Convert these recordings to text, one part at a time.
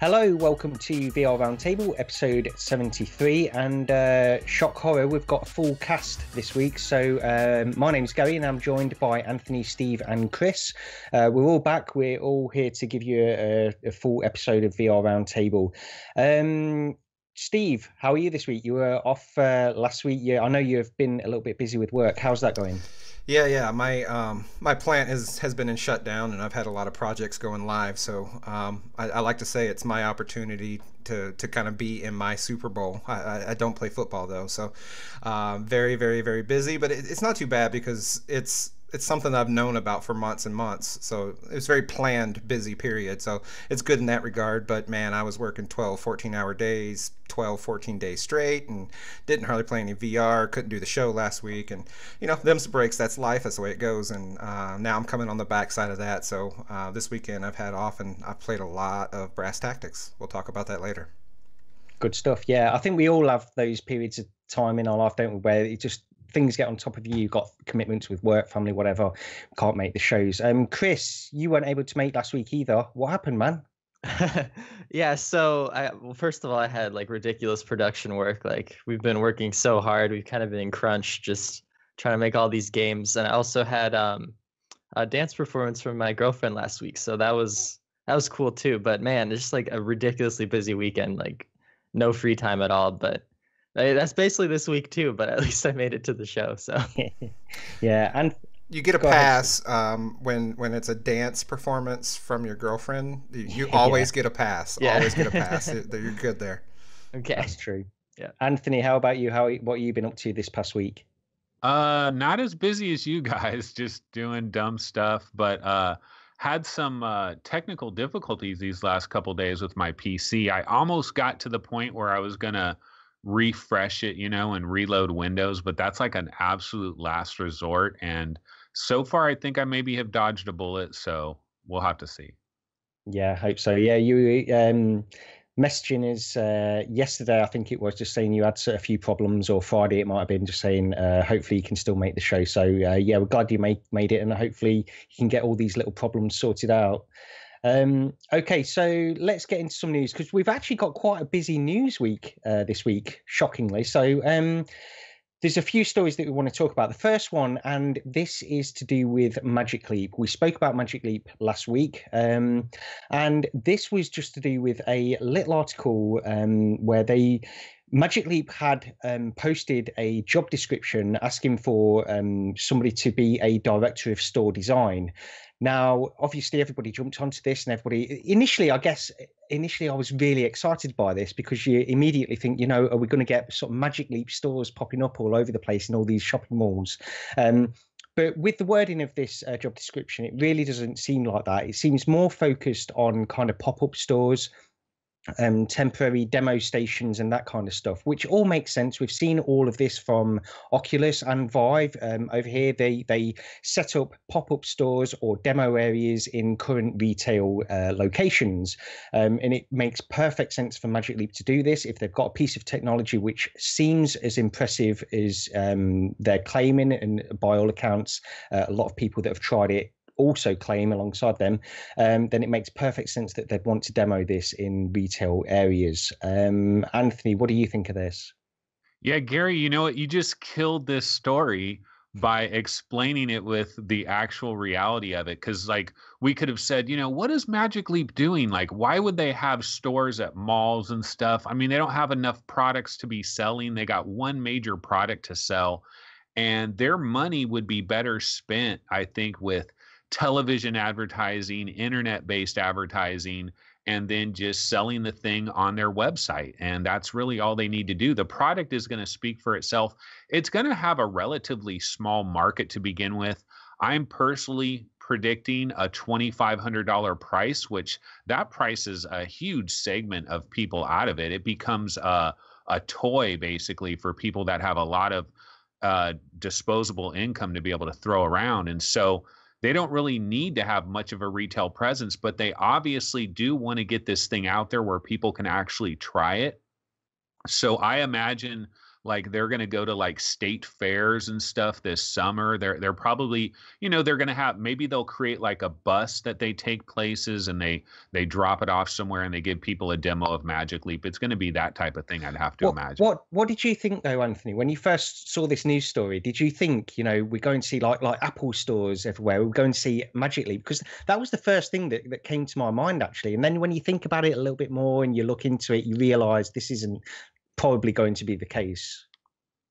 Hello, welcome to VR Roundtable, episode 73, and shock horror, we've got a full cast this week. So my name's Gary and I'm joined by Anthony, Steve and Chris. We're all back, we're all here to give you a full episode of VR Roundtable. Steve, how are you this week? You were off last week. I know you've been a little bit busy with work. How's that going? Yeah. My plant has been in shutdown, and I've had a lot of projects going live. So I like to say it's my opportunity to kind of be in my Super Bowl. I don't play football though, so very, very, very busy. But it's not too bad because it's something I've known about for months and months. So it's very planned, busy period. So it's good in that regard. But man, I was working 12, 14-hour days, 12, 14 days straight, and didn't hardly play any VR. Couldn't do the show last week. And, them's the breaks. That's life. That's the way it goes. And now I'm coming on the backside of that. So this weekend I've had off, and I've played a lot of Brass Tactics. We'll talk about that later. Good stuff. Yeah, I think we all have those periods of time in our life, don't we, where it just things get on top of you. You've got commitments with work, family, whatever. Can't make the shows. Chris, you weren't able to make last week either. What happened, man? Yeah, so well, first of all, I had like ridiculous production work. Like we've been working so hard. We've kind of been crunched just trying to make all these games. And I also had a dance performance from my girlfriend last week. So that was cool too. But man, it's just like a ridiculously busy weekend, like no free time at all. But that's basically this week too, but at least I made it to the show. So yeah, and you get a pass when it's a dance performance from your girlfriend. You always get a pass. Yeah. Always get a pass. You're good there. Okay, that's true. Yeah, Anthony, how about you? What have you been up to this past week? Not as busy as you guys, just doing dumb stuff, but had some technical difficulties these last couple days with my PC. I almost got to the point where I was gonna refresh it, and reload Windows, but that's like an absolute last resort. And so far, I think I maybe have dodged a bullet, so we'll have to see. Yeah, I hope so. Yeah, you messaging us yesterday, I think it was, just saying you had a few problems, or Friday it might have been, just saying hopefully you can still make the show. So yeah, we're glad you made it, and hopefully you can get all these little problems sorted out. Okay, so let's get into some news, because we've actually got quite a busy news week this week, shockingly. So there's a few stories that we want to talk about. The first one, and this is to do with Magic Leap. We spoke about Magic Leap last week, and this was just to do with a little article where Magic Leap had posted a job description asking for somebody to be a director of store design. Now, obviously, everybody jumped onto this, and initially, I was really excited by this, because you immediately think, are we going to get sort of Magic Leap stores popping up all over the place in all these shopping malls? But with the wording of this job description, it really doesn't seem like that. It seems more focused on kind of pop-up stores, temporary demo stations and that kind of stuff, which all makes sense. We've seen all of this from Oculus and Vive. Over here, they set up pop-up stores or demo areas in current retail locations, and it makes perfect sense for Magic Leap to do this if they've got a piece of technology which seems as impressive as they're claiming, and by all accounts, a lot of people that have tried it also claim alongside them, then it makes perfect sense that they'd want to demo this in retail areas. Anthony, what do you think of this? Yeah, Gary, you know what? You just killed this story by explaining it with the actual reality of it. Because, like, we could have said, what is Magic Leap doing? Like, why would they have stores at malls and stuff? I mean, they don't have enough products to be selling. They got one major product to sell, and their money would be better spent, I think, with television advertising, internet-based advertising, and then just selling the thing on their website. And that's really all they need to do. The product is going to speak for itself. It's going to have a relatively small market to begin with. I'm personally predicting a $2,500 price, which that price is a huge segment of people out of it. It becomes a toy, basically, for people that have a lot of disposable income to be able to throw around. And so they don't really need to have much of a retail presence, but they obviously do want to get this thing out there where people can actually try it. So I imagine like they're going to go to like state fairs and stuff this summer. They're probably, they're going to have, maybe they'll create like a bus that they take places and they drop it off somewhere and they give people a demo of Magic Leap. It's going to be that type of thing, I'd have to imagine. What did you think though, Anthony, when you first saw this news story? Did you think, we're going to see like Apple stores everywhere, we're going to see Magic Leap? Because that was the first thing that came to my mind, actually. And then when you think about it a little bit more and you look into it, you realize this isn't probably going to be the case.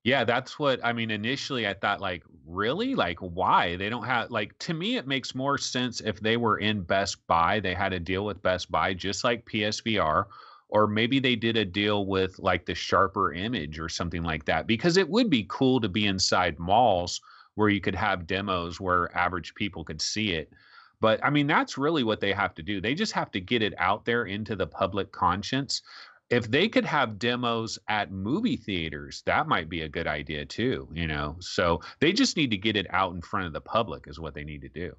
Yeah, that's what I mean. Initially, I thought, like, really? Like, why? They don't have, like, to me, it makes more sense if they were in Best Buy, they had a deal with Best Buy, just like PSVR, or maybe they did a deal with like the Sharper Image or something like that, because it would be cool to be inside malls where you could have demos where average people could see it. But I mean, that's really what they have to do. They just have to get it out there into the public conscience. If they could have demos at movie theaters, that might be a good idea too, So they just need to get it out in front of the public is what they need to do.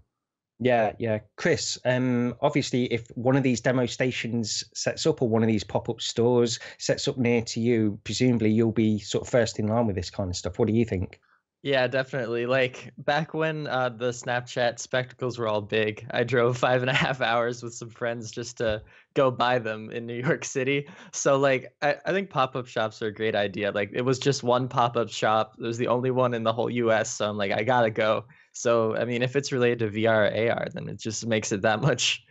Yeah. Chris, obviously, if one of these demo stations sets up or one of these pop-up stores sets up near to you, presumably you'll be sort of first in line with this kind of stuff. What do you think? Yeah, definitely. Like back when the Snapchat spectacles were all big, I drove 5.5 hours with some friends just to go buy them in New York City. So like, I think pop-up shops are a great idea. Like it was just one pop-up shop. It was the only one in the whole US. So I'm like, I gotta go. So, I mean, if it's related to VR or AR, then it just makes it that much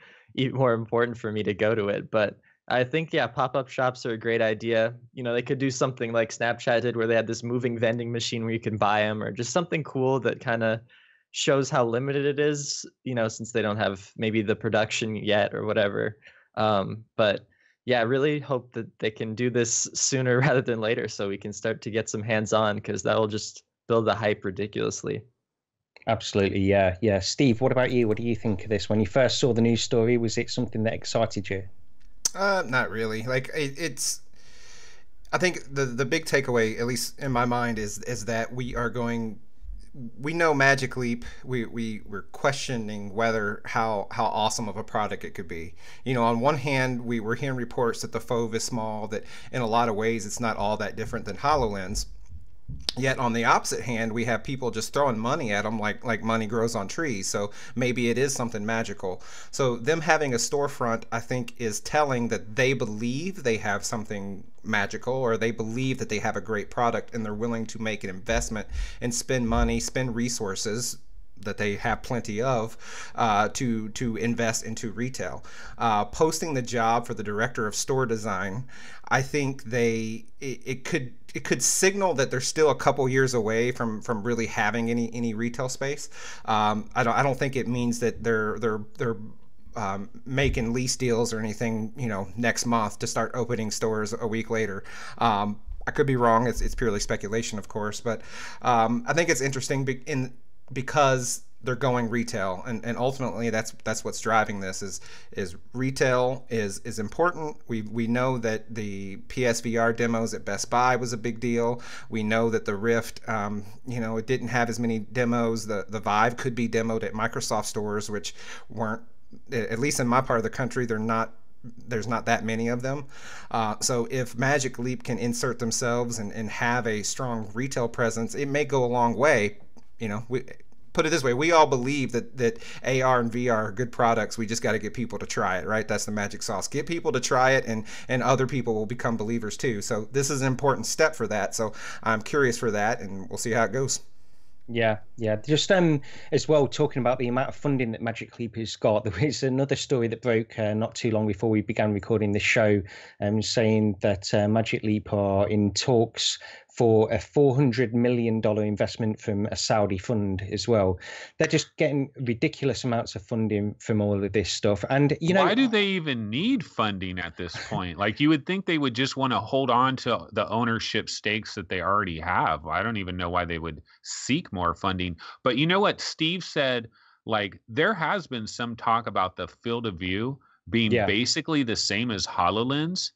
more important for me to go to it. But I think, yeah, pop-up shops are a great idea. They could do something like Snapchat did where they had this moving vending machine where you can buy them, or just something cool that kind of shows how limited it is, since they don't have maybe the production yet or whatever. But yeah, I really hope that they can do this sooner rather than later so we can start to get some hands-on, because that'll just build the hype ridiculously. Absolutely, yeah. Steve, what about you? What do you think of this? When you first saw the news story, was it something that excited you? Not really. Like it's. I think the big takeaway, at least in my mind, is that we know Magic Leap. We're questioning whether how awesome of a product it could be. On one hand, we're hearing reports that the Fove is small, that in a lot of ways it's not all that different than HoloLens. Yet on the opposite hand, we have people just throwing money at them like money grows on trees. So maybe it is something magical. So them having a storefront, I think, is telling that they believe they have something magical, or they believe that they have a great product and they're willing to make an investment and spend money, spend resources that they have plenty of to invest into retail. Posting the job for the director of store design, I think it could signal that they're still a couple years away from really having any retail space. I don't think it means that they're making lease deals or anything, next month to start opening stores a week later. I could be wrong. It's purely speculation, of course, but I think it's interesting because they're going retail, and ultimately that's what's driving this is retail is important. We know that the PSVR demos at Best Buy was a big deal. We know that the Rift, it didn't have as many demos. The Vive could be demoed at Microsoft stores, which weren't, at least in my part of the country, there's not that many of them. So if Magic Leap can insert themselves and have a strong retail presence, it may go a long way. Put it this way, we all believe that AR and VR are good products. We just got to get people to try it, right? That's the magic sauce. Get people to try it, and other people will become believers too. So this is an important step for that. So I'm curious for that, and we'll see how it goes. Yeah. Just as well, talking about the amount of funding that Magic Leap has got, there is another story that broke not too long before we began recording this show, saying that Magic Leap are in talks for a $400 million investment from a Saudi fund as well. They're just getting ridiculous amounts of funding from all of this stuff. And, why do they even need funding at this point? Like, you would think they would just want to hold on to the ownership stakes that they already have. I don't even know why they would seek more funding. But you know what Steve said? Like, there has been some talk about the field of view being basically the same as HoloLens.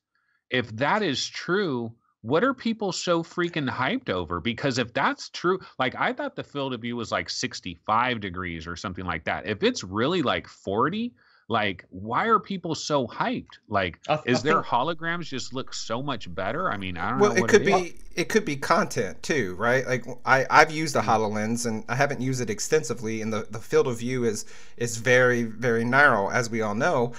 If that is true, what are people so freaking hyped over? Because if that's true, like, I thought the field of view was like 65 degrees or something like that. If it's really like 40, Like, why are people so hyped? Like, I is their think holograms just look so much better? I mean, I don't Well, know what it is. it could be content too, right? Like I've used a HoloLens and I haven't used it extensively, and the field of view is very very narrow, as we all know.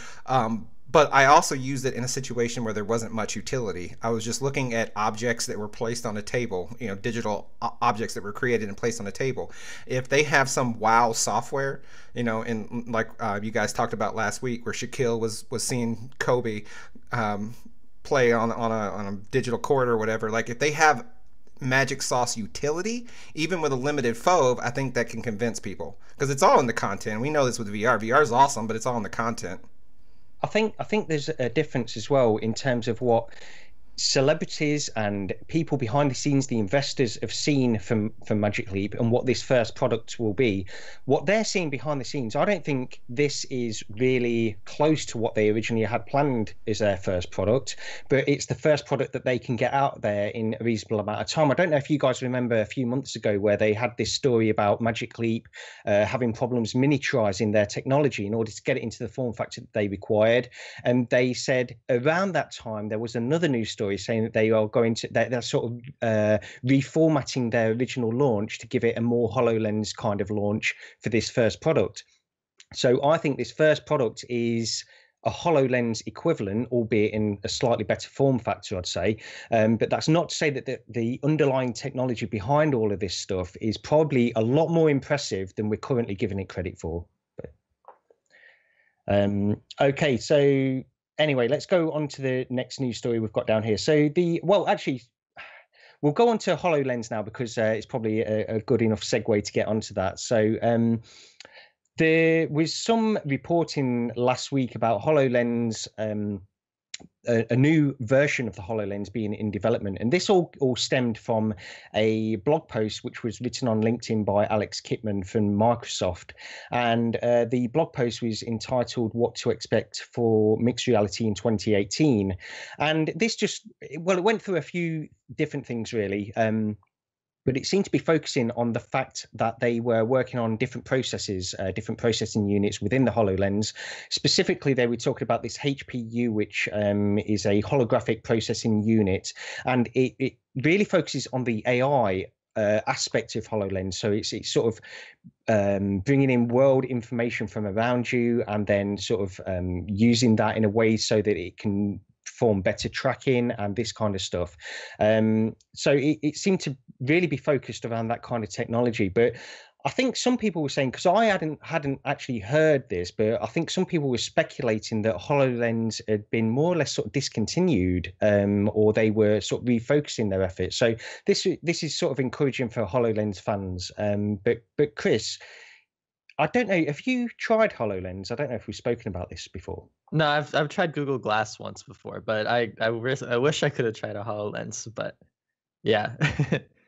But I also used it in a situation where there wasn't much utility. I was just looking at objects that were placed on a table, you know, digital objects that were created and placed on a table. If they have some wow software, you know, and like you guys talked about last week, where Shaquille was seeing Kobe play on a digital cord or whatever, like if they have magic sauce utility, even with a limited FOV, I think that can convince people, because it's all in the content. We know this with VR. VR is awesome, but it's all in the content. I think there's a difference as well in terms of what celebrities and people behind the scenes, the investors, have seen from Magic Leap and what this first product will be. What they're seeing behind the scenes, I don't think this is really close to what they originally had planned as their first product, but it's the first product that they can get out there in a reasonable amount of time. I don't know if you guys remember a few months ago where they had this story about Magic Leap having problems miniaturizing their technology in order to get it into the form factor that they required. And they said around that time there was another news story saying that they are going to they're sort of reformatting their original launch to give it a more HoloLens kind of launch for this first product. So I think this first product is a HoloLens equivalent, albeit in a slightly better form factor, I'd say. But that's not to say that the underlying technology behind all of this stuff is probably a lot more impressive than we're currently giving it credit for. But, okay, so anyway, let's go on to the next news story we've got down here. So actually, we'll go on to HoloLens now because it's probably a good enough segue to get onto that. So there was some reporting last week about HoloLens, a new version of the HoloLens being in development. And this all stemmed from a blog post which was written on LinkedIn by Alex Kipman from Microsoft. And the blog post was entitled "What to Expect for Mixed Reality in 2018." And this it went through a few different things, really. But it seemed to be focusing on the fact that they were working on different processes, different processing units within the HoloLens. Specifically, they were talking about this HPU, which is a holographic processing unit, and it really focuses on the AI aspect of HoloLens. So it's sort of bringing in world information from around you and then sort of using that in a way so that it can perform better tracking and this kind of stuff. So it seemed to really be focused around that kind of technology. But I think some people were saying, because I hadn't actually heard this, but I think some people were speculating that HoloLens had been more or less sort of discontinued, or they were sort of refocusing their efforts. So this is sort of encouraging for HoloLens fans. But Chris, I don't know, have you tried HoloLens? I don't know if we've spoken about this before. No, I've tried Google Glass once before, but I wish I could have tried a HoloLens, but yeah.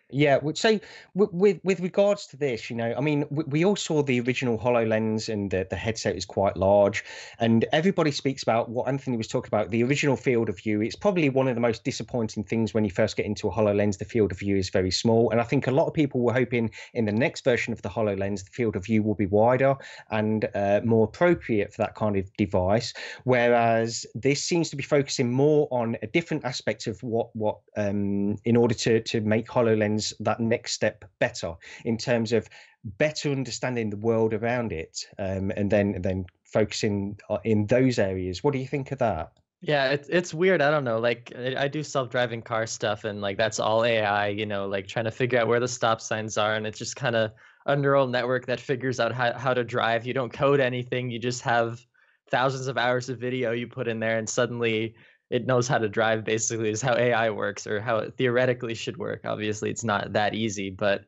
Yeah, so with regards to this, you know, I mean, we all saw the original HoloLens and the headset is quite large, and everybody speaks about what Anthony was talking about, the original field of view. It's probably one of the most disappointing things when you first get into a HoloLens. The field of view is very small, and I think a lot of people were hoping in the next version of the HoloLens, the field of view will be wider and more appropriate for that kind of device, whereas this seems to be focusing more on a different aspect of what in order to make HoloLens that next step better in terms of better understanding the world around it, and then focusing in those areas. What do you think of that? Yeah, it's weird. I don't know. Like I do self-driving car stuff, and like that's all AI. You know, like trying to figure out where the stop signs are, and it's just kind of a neural network that figures out how to drive. You don't code anything. You just have thousands of hours of video you put in there, and suddenly it knows how to drive. Basically, is how AI works, or how it theoretically should work. Obviously, it's not that easy, but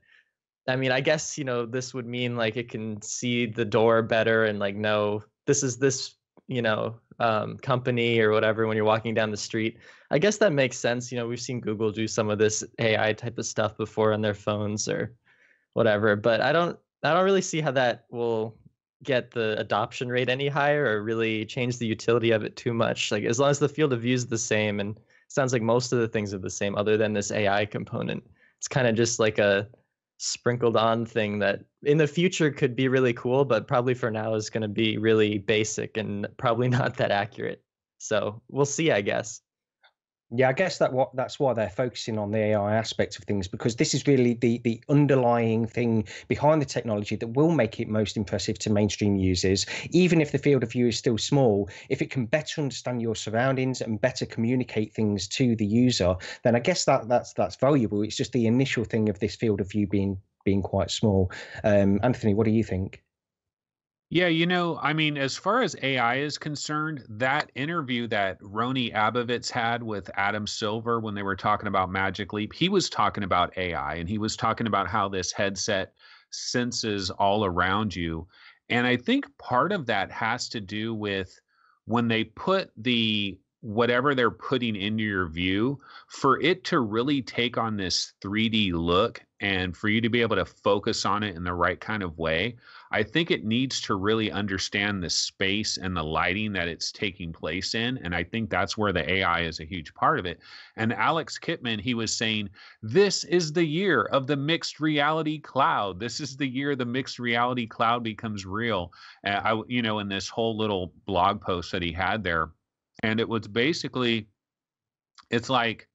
I mean, I guess, you know, this would mean like it can see the door better and like know this is this, you know, company or whatever when you're walking down the street. I guess that makes sense. You know, we've seen Google do some of this AI type of stuff before on their phones or whatever, but I don't really see how that will get the adoption rate any higher or really change the utility of it too much. Like as long as the field of view is the same, and it sounds like most of the things are the same other than this AI component, it's kind of just like a sprinkled on thing that in the future could be really cool, but probably for now is going to be really basic and probably not that accurate. So we'll see, I guess. Yeah, I guess that's why they're focusing on the AI aspect of things, because this is really the underlying thing behind the technology that will make it most impressive to mainstream users. Even if the field of view is still small, if it can better understand your surroundings and better communicate things to the user, then I guess that's valuable. It's just the initial thing of this field of view being quite small. Anthony, what do you think? Yeah, I mean, as far as AI is concerned, that interview that Roni Abovitz had with Adam Silver when they were talking about Magic Leap, he was talking about AI, and he was talking about how this headset senses all around you. And I think part of that has to do with when they put whatever they're putting into your view, for it to really take on this 3D look and for you to be able to focus on it in the right kind of way. I think it needs to really understand the space and the lighting that it's taking place in. And I think that's where the AI is a huge part of it. And Alex Kipman, he was saying, this is the year of the mixed reality cloud. This is the year the mixed reality cloud becomes real. In this whole little blog post that he had there. And it was basically, it's like,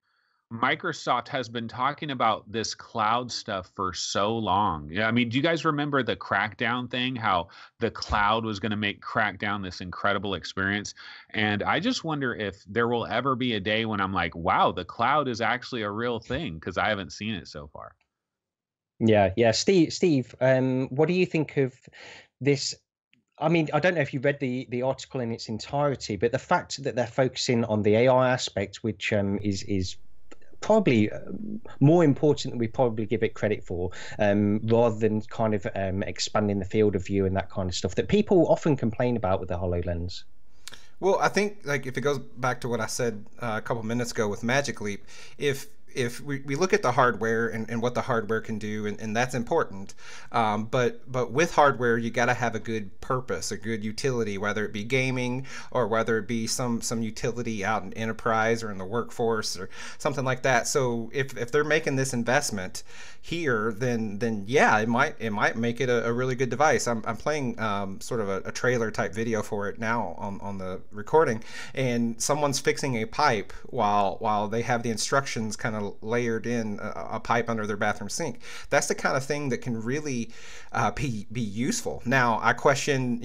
Microsoft has been talking about this cloud stuff for so long. Yeah, I mean, do you guys remember the Crackdown thing? How the cloud was going to make Crackdown this incredible experience? And I just wonder if there will ever be a day when I'm like, wow, the cloud is actually a real thing, because I haven't seen it so far. Yeah. Steve, what do you think of this? I mean, I don't know if you read the article in its entirety, but the fact that they're focusing on the AI aspect, which is probably more important than we probably give it credit for, rather than kind of expanding the field of view and that kind of stuff that people often complain about with the HoloLens. Well, I think, like, if it goes back to what I said a couple minutes ago with Magic Leap, if we look at the hardware and what the hardware can do, and that's important, but with hardware you got to have a good purpose, a good utility, whether it be gaming or whether it be some utility out in enterprise or in the workforce or something like that. So if they're making this investment here, then yeah, it might make it a really good device. I'm playing sort of a trailer type video for it now on the recording, and someone's fixing a pipe while they have the instructions kind of layered in a pipe under their bathroom sink. That's the kind of thing that can really be useful. Now, I question,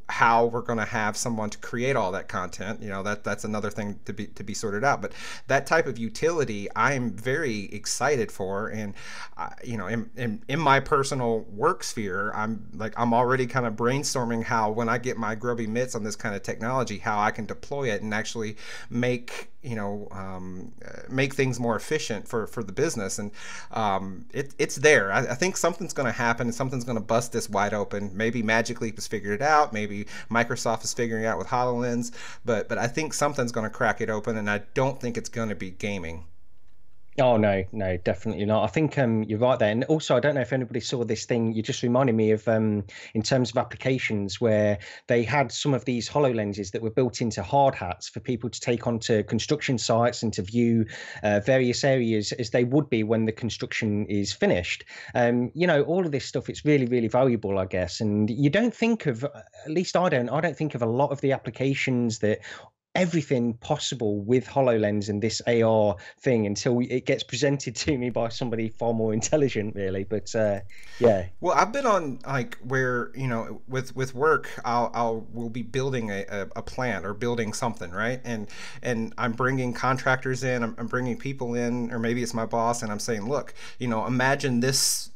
how we're going to have someone to create all that content. That's another thing to be sorted out. But that type of utility, I'm very excited for. And in my personal work sphere, I'm already kind of brainstorming how, when I get my grubby mitts on this kind of technology, how I can deploy it and actually make things more efficient for the business. And it's there. I think something's going to happen, and something's going to bust this wide open. Maybe Magic Leap has figured it out. Maybe Microsoft is figuring it out with HoloLens. But I think something's going to crack it open, and I don't think it's going to be gaming. Oh, no, definitely not. I think you're right there. And also, I don't know if anybody saw this thing. You just reminded me of, in terms of applications, where they had some of these HoloLenses that were built into hard hats for people to take onto construction sites and to view various areas as they would be when the construction is finished. All of this stuff, it's really, really valuable, I guess. And you don't think of, at least I don't think of a lot of the applications that everything possible with HoloLens and this AR thing until it gets presented to me by somebody far more intelligent, really. But yeah. Well, I've been on, like, where with work, we'll be building a plant or building something, right? And I'm bringing contractors in, I'm bringing people in, or maybe it's my boss, and I'm saying, look, imagine this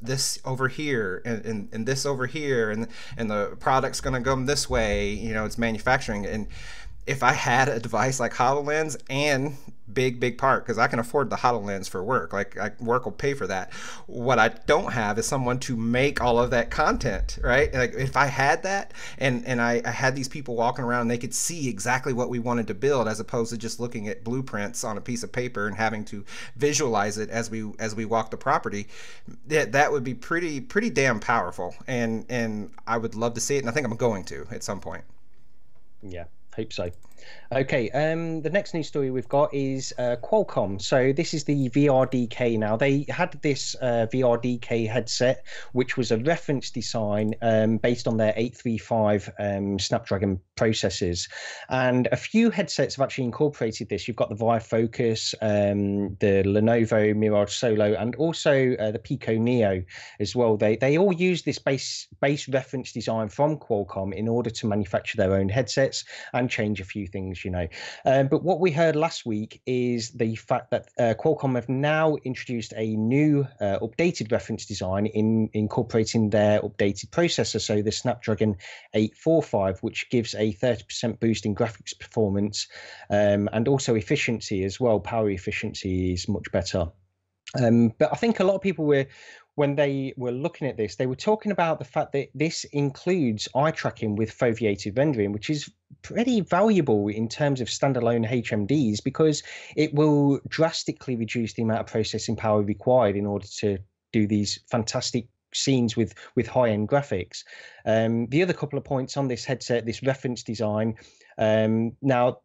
over here and this over here, and the product's going to go this way. It's manufacturing. And if I had a device like HoloLens, and big part, because I can afford the HoloLens for work, work will pay for that. What I don't have is someone to make all of that content, right? Like, if I had that, and I had these people walking around and they could see exactly what we wanted to build, as opposed to just looking at blueprints on a piece of paper and having to visualize it as we walk the property, that would be pretty damn powerful. And I would love to see it, and I think I'm going to at some point. Yeah, hope so. Okay, the next news story we've got is Qualcomm. So this is the VRDK now. They had this VRDK headset, which was a reference design based on their 835 Snapdragon processors. And a few headsets have actually incorporated this. You've got the Vive Focus, the Lenovo Mirage Solo, and also the Pico Neo as well. They all use this base reference design from Qualcomm in order to manufacture their own headsets and change a few things, you know. But what we heard last week is the fact that Qualcomm have now introduced a new updated reference design in incorporating their updated processor, so the Snapdragon 845, which gives a 30% boost in graphics performance and also efficiency as well. Power efficiency is much better. But I think a lot of people when they were looking at this, they were talking about the fact that this includes eye tracking with foveated rendering, which is pretty valuable in terms of standalone HMDs because it will drastically reduce the amount of processing power required in order to do these fantastic scenes with high-end graphics. The other couple of points on this headset, this reference design, now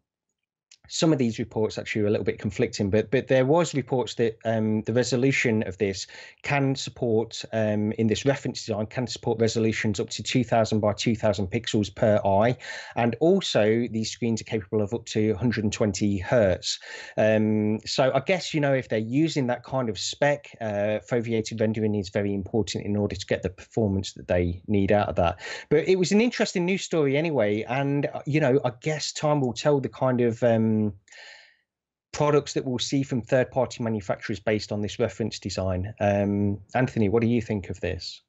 some of these reports actually are a little bit conflicting, but there was reports that the resolution of this can support, in this reference design, can support resolutions up to 2000 by 2000 pixels per eye, and also these screens are capable of up to 120 hertz. So I guess, you know, if they're using that kind of spec, foveated rendering is very important in order to get the performance that they need out of that. But it was an interesting news story anyway, and you know, I guess time will tell the kind of products that we'll see from third-party manufacturers based on this reference design. Anthony, what do you think of this?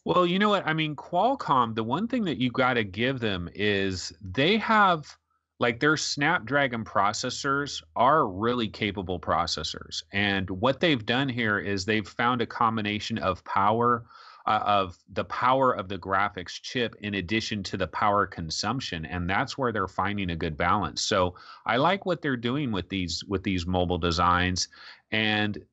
Well, you know what? I mean, Qualcomm, the one thing that you got to give them is they have, like, their Snapdragon processors are really capable processors. And what they've done here is they've found a combination of power, of the power of the graphics chip in addition to the power consumption, and that's where they're finding a good balance. So I like what they're doing with these mobile designs. And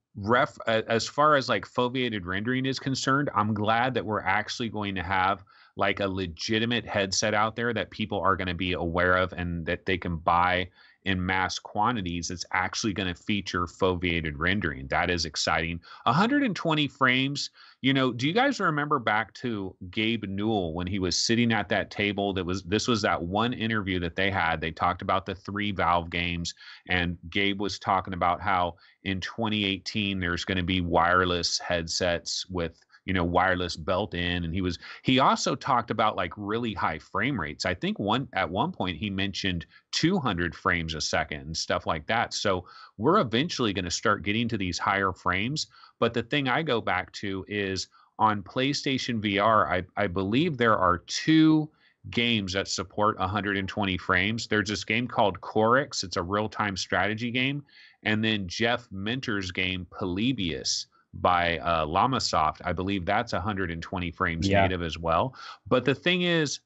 as far as like foveated rendering is concerned, I'm glad that we're actually going to have like a legitimate headset out there that people are going to be aware of and that they can buy in mass quantities. It's actually going to feature foveated rendering. That is exciting. 120 frames. You know, do you guys remember back to Gabe Newell when he was sitting at that table? This was that one interview that they had. They talked about the 3 Valve games, and Gabe was talking about how in 2018 there's going to be wireless headsets with, you know, wireless built in, and he also talked about like really high frame rates. I think at one point he mentioned 200 frames a second and stuff like that. So we're eventually going to start getting to these higher frames. But the thing I go back to is on PlayStation VR, I believe there are 2 games that support 120 frames. There's this game called Chorix. It's a real-time strategy game. And then Jeff Minter's game Polybius by Lamasoft. I believe that's 120 frames native as well. But the thing is,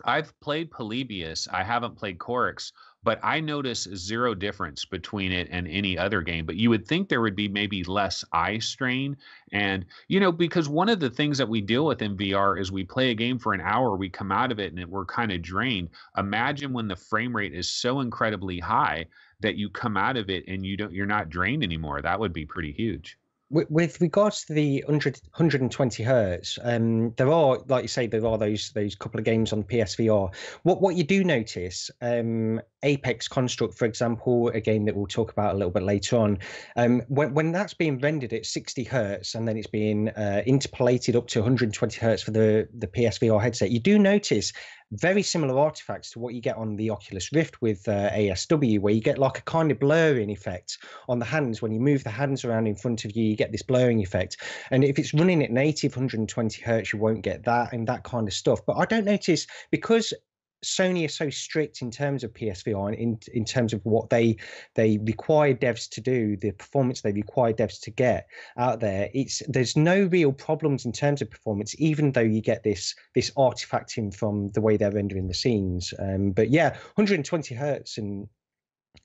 I've played Polybius. I haven't played Chorix, but I notice zero difference between it and any other game. But you would think there would be maybe less eye strain. And, you know, because one of the things that we deal with in VR is we play a game for an hour, we come out of it and we're kind of drained. Imagine when the frame rate is so incredibly high that you come out of it and you're not drained anymore. That would be pretty huge. With regards to the 120 hertz, there are, like you say, there are those couple of games on PSVR. What you do notice, Apex Construct, for example, a game that we'll talk about a little bit later on, when that's being rendered at 60 hertz and then it's being interpolated up to 120 hertz for the PSVR headset, you do notice very similar artifacts to what you get on the Oculus Rift with ASW, where you get like a kind of blurring effect on the hands. When you move the hands around in front of you, you get this blurring effect. And if it's running at native 120 hertz, you won't get that and that kind of stuff. But I don't notice, because Sony are so strict in terms of PSVR and in terms of what they require devs to do, the performance they require devs to get out there, there's no real problems in terms of performance, even though you get this artifacting from the way they're rendering the scenes. But yeah, 120 hertz. And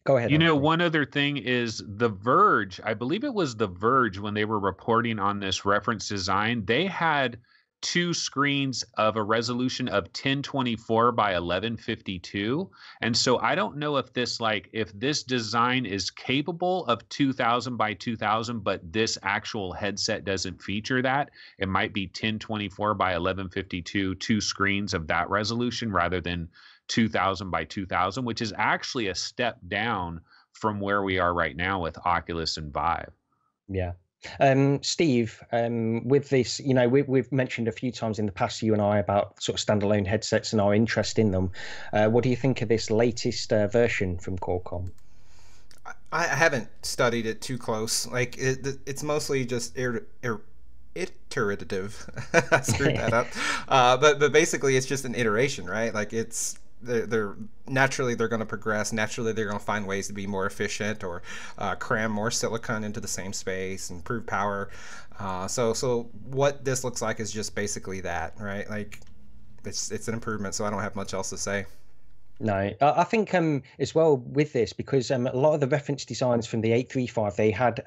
go ahead. You know, one other thing is The Verge. I believe it was The Verge, when they were reporting on this reference design, they had two screens of a resolution of 1024 by 1152. And so I don't know if this design is capable of 2000 by 2000, but this actual headset doesn't feature that. It might be 1024 by 1152, two screens of that resolution rather than 2000 by 2000, which is actually a step down from where we are right now with Oculus and Vive. Yeah. Steve, with this, we've mentioned a few times in the past, you and I, about sort of standalone headsets and our interest in them. What do you think of this latest version from Qualcomm? I haven't studied it too close. Like it's mostly just iterative. I screwed that up. But basically, it's just an iteration, right? Like they're naturally they're going to progress. Naturally, they're going to find ways to be more efficient or cram more silicon into the same space, improve power. So what this looks like is just basically that, right? Like it's an improvement. So I don't have much else to say. No, I think as well with this, because a lot of the reference designs from the 835, they had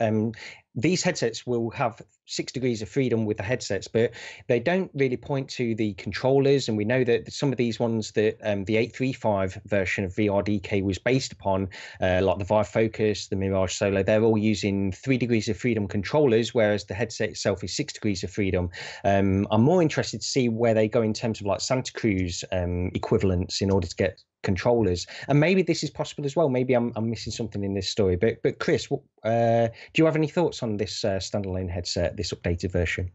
these headsets will have 6 degrees of freedom with the headsets, but they don't really point to the controllers. And we know that some of these ones that the 835 version of VRDK was based upon, like the Vive Focus, the Mirage Solo, they're all using 3 degrees of freedom controllers, whereas the headset itself is 6 degrees of freedom. I'm more interested to see where they go in terms of like Santa Cruz equivalents in order to get controllers, and maybe this is possible as well. Maybe I'm missing something in this story, but Chris, do you have any thoughts on this standalone headset, this updated version?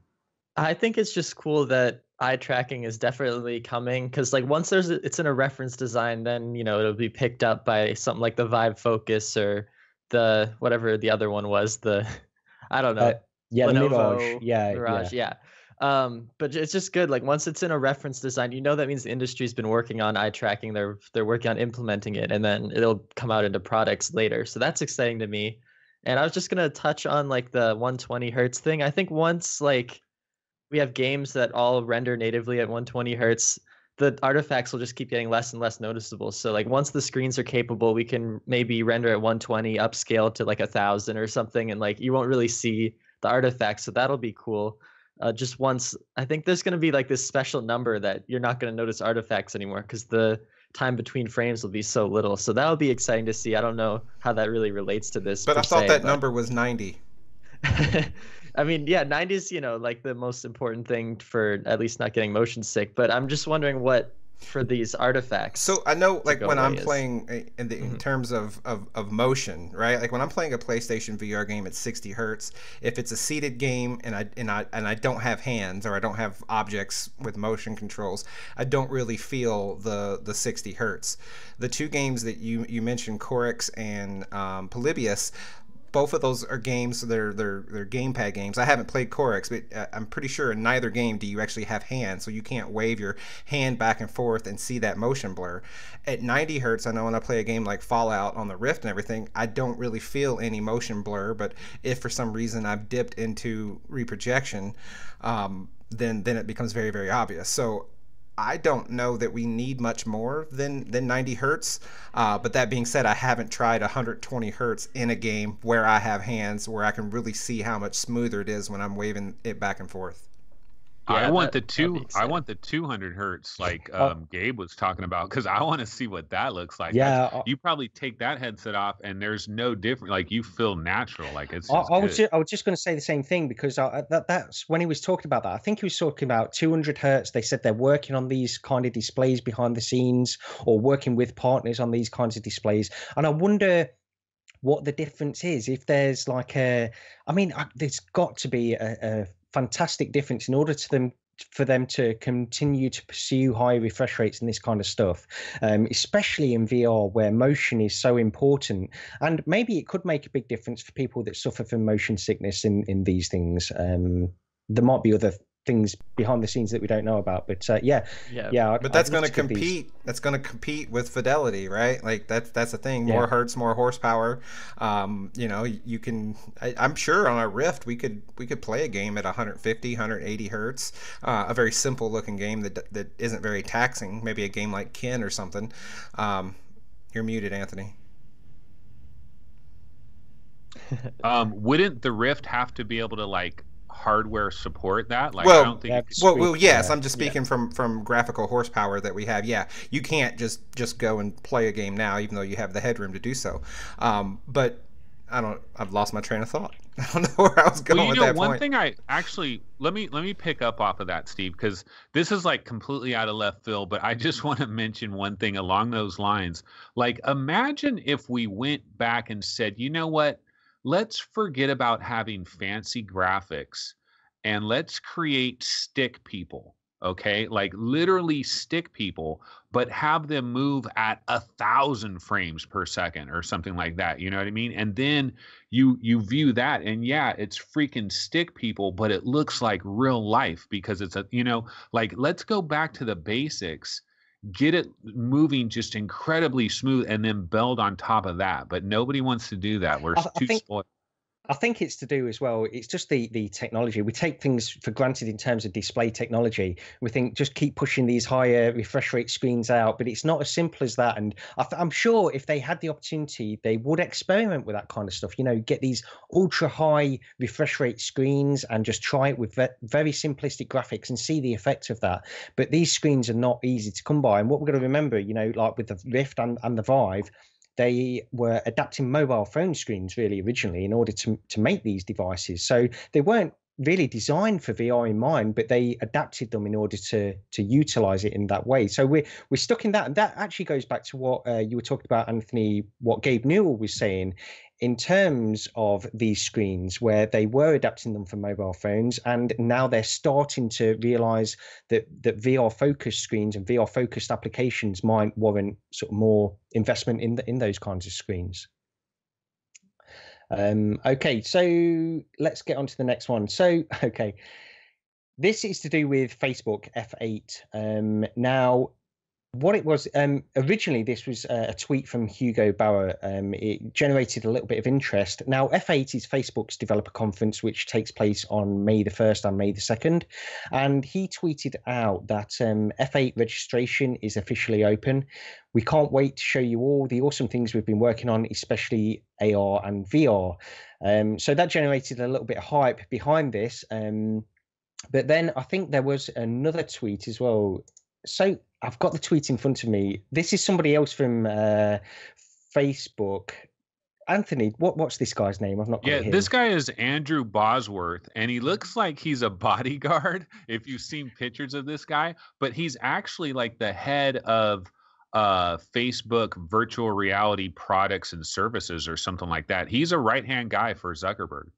I think it's just cool that eye tracking is definitely coming, because like once it's in a reference design, then it'll be picked up by something like the Vive Focus or the whatever the other one was, I don't know, Lenovo, the Mirage, Mirage, yeah. But it's just good. Like once it's in a reference design, that means the industry's been working on eye tracking. They're working on implementing it, and then it'll come out into products later. So that's exciting to me. And I was just gonna touch on like the 120 hertz thing. I think once like we have games that all render natively at 120 hertz, the artifacts will just keep getting less and less noticeable. So like once the screens are capable, we can maybe render at 120, upscale to like 1000 or something, and like you won't really see the artifacts. So that'll be cool. Just once, I think there's going to be like this special number that you're not going to notice artifacts anymore because the time between frames will be so little. So that'll be exciting to see. I don't know how that really relates to this. But I thought that number was 90. I mean, yeah, 90 is, like the most important thing for at least not getting motion sick. But I'm just wondering what for these artifacts. So I know, like when I'm playing in terms of motion, right? Like when I'm playing a PlayStation VR game at 60 hertz, if it's a seated game and I don't have hands or I don't have objects with motion controls, I don't really feel the 60 hertz. The two games that you mentioned, Chorix and Polybius, both of those are games. They're gamepad games. I haven't played Chorix, but I'm pretty sure in neither game do you actually have hands, so you can't wave your hand back and forth and see that motion blur. At 90 hertz, I know when I play a game like Fallout on the Rift and everything, I don't really feel any motion blur. But if for some reason I've dipped into reprojection, then it becomes very, very obvious. So I don't know that we need much more than 90 hertz. But that being said, I haven't tried 120 hertz in a game where I have hands where I can really see how much smoother it is when I'm waving it back and forth. Yeah, I want the 200 hertz like Gabe was talking about, because I want to see what that looks like. Yeah, you probably take that headset off and there's no different. Like you feel natural. Like it's. I was just going to say the same thing, because that's when he was talking about that. I think he was talking about 200 hertz. They said they're working on these kind of displays behind the scenes, or working with partners on these kinds of displays. And I wonder what the difference is. If there's like there's got to be a fantastic difference in order for them to continue to pursue high refresh rates and this kind of stuff, especially in VR where motion is so important. And maybe it could make a big difference for people that suffer from motion sickness in these things. There might be other things behind the scenes that we don't know about, but yeah. But that's going to compete. That's going to compete with fidelity, right? Like that's the thing. More hertz, more horsepower. You can. I'm sure on a Rift we could play a game at 150, 180 hertz. A very simple looking game that isn't very taxing. Maybe a game like Kin or something. You're muted, Anthony. Wouldn't the Rift have to be able to like hardware support that. Like, I Well, don't think yeah, it could. well, yes. yeah, I'm just speaking from graphical horsepower that we have. Yeah, you can't just go and play a game now, even though you have the headroom to do so. But I've lost my train of thought. I don't know where I was going Well, with that one point. thing I actually let me pick up off of that, Steve, because this is like completely out of left field, but I just want to mention one thing along those lines. Like, imagine if we went back and said, you know what? Let's forget about having fancy graphics and let's create stick people. Okay, like literally stick people, but have them move at 1,000 frames per second or something like that. You know what I mean? And then you view that, and yeah, it's freaking stick people, but it looks like real life because it's like, let's go back to the basics, get it moving just incredibly smooth, and then build on top of that. But nobody wants to do that. We're I too think spoiled. I think it's to do as well. It's just the technology. We take things for granted in terms of display technology. We think just keep pushing these higher refresh rate screens out, but it's not as simple as that. And I'm sure if they had the opportunity, they would experiment with that kind of stuff. Get these ultra high refresh rate screens and just try it with very simplistic graphics and see the effect of that. But these screens are not easy to come by. And what we're going to remember, like with the Rift and the Vive, they were adapting mobile phone screens really originally in order to make these devices. So they weren't really designed for VR in mind, but they adapted them in order to utilize it in that way. So we're stuck in that, and that actually goes back to what you were talking about, Anthony. What Gabe Newell was saying in terms of these screens, where they were adapting them for mobile phones, and now they're starting to realize that VR focused screens and VR focused applications might warrant sort of more investment in those kinds of screens. Okay, so let's get on to the next one. So, okay, this is to do with Facebook F8. Now, what it was originally, this was a tweet from Hugo Bauer. It generated a little bit of interest. Now, F8 is Facebook's developer conference, which takes place on May the 1st and May the 2nd. And he tweeted out that F8 registration is officially open. We can't wait to show you all the awesome things we've been working on, especially AR and VR. So that generated a little bit of hype behind this. But then I think there was another tweet as well. So I've got the tweet in front of me. This is somebody else from Facebook. Anthony, what's this guy's name? I've not got it here. This guy is Andrew Bosworth, and he looks like he's a bodyguard if you've seen pictures of this guy, but he's actually like the head of Facebook virtual reality products and services or something like that. He's a right-hand guy for Zuckerberg.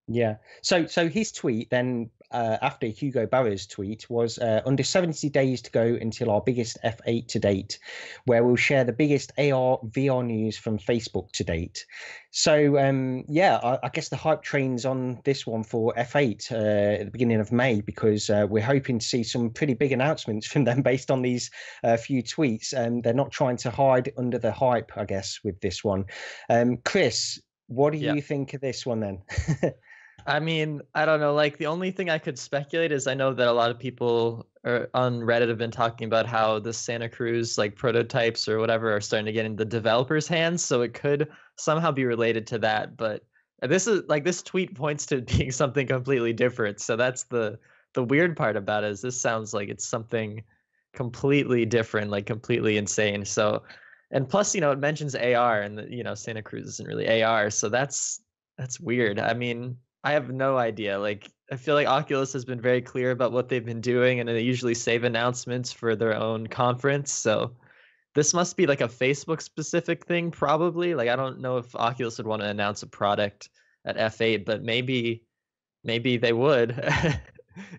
Yeah. So his tweet then after Hugo Bauer's tweet was under 70 days to go until our biggest F8 to date, where we'll share the biggest AR VR news from Facebook to date. So I guess the hype train's on this one for F8 at the beginning of May, because we're hoping to see some pretty big announcements from them based on these few tweets. They're not trying to hide under the hype, I guess, with this one. Chris, what do you think of this one then? I mean, I don't know. Like, the only thing I could speculate is I know that a lot of people on Reddit have been talking about how the Santa Cruz like prototypes or whatever are starting to get in the developers' hands. So it could somehow be related to that. But this tweet points to being something completely different. So that's the weird part about it, is this sounds like it's something completely different, like completely insane. So, and plus, it mentions AR, and Santa Cruz isn't really AR. So that's weird. I mean, I have no idea. Like, I feel like Oculus has been very clear about what they've been doing, and they usually save announcements for their own conference. So this must be like a Facebook specific thing, probably. Like, I don't know if Oculus would want to announce a product at F8, but maybe they would.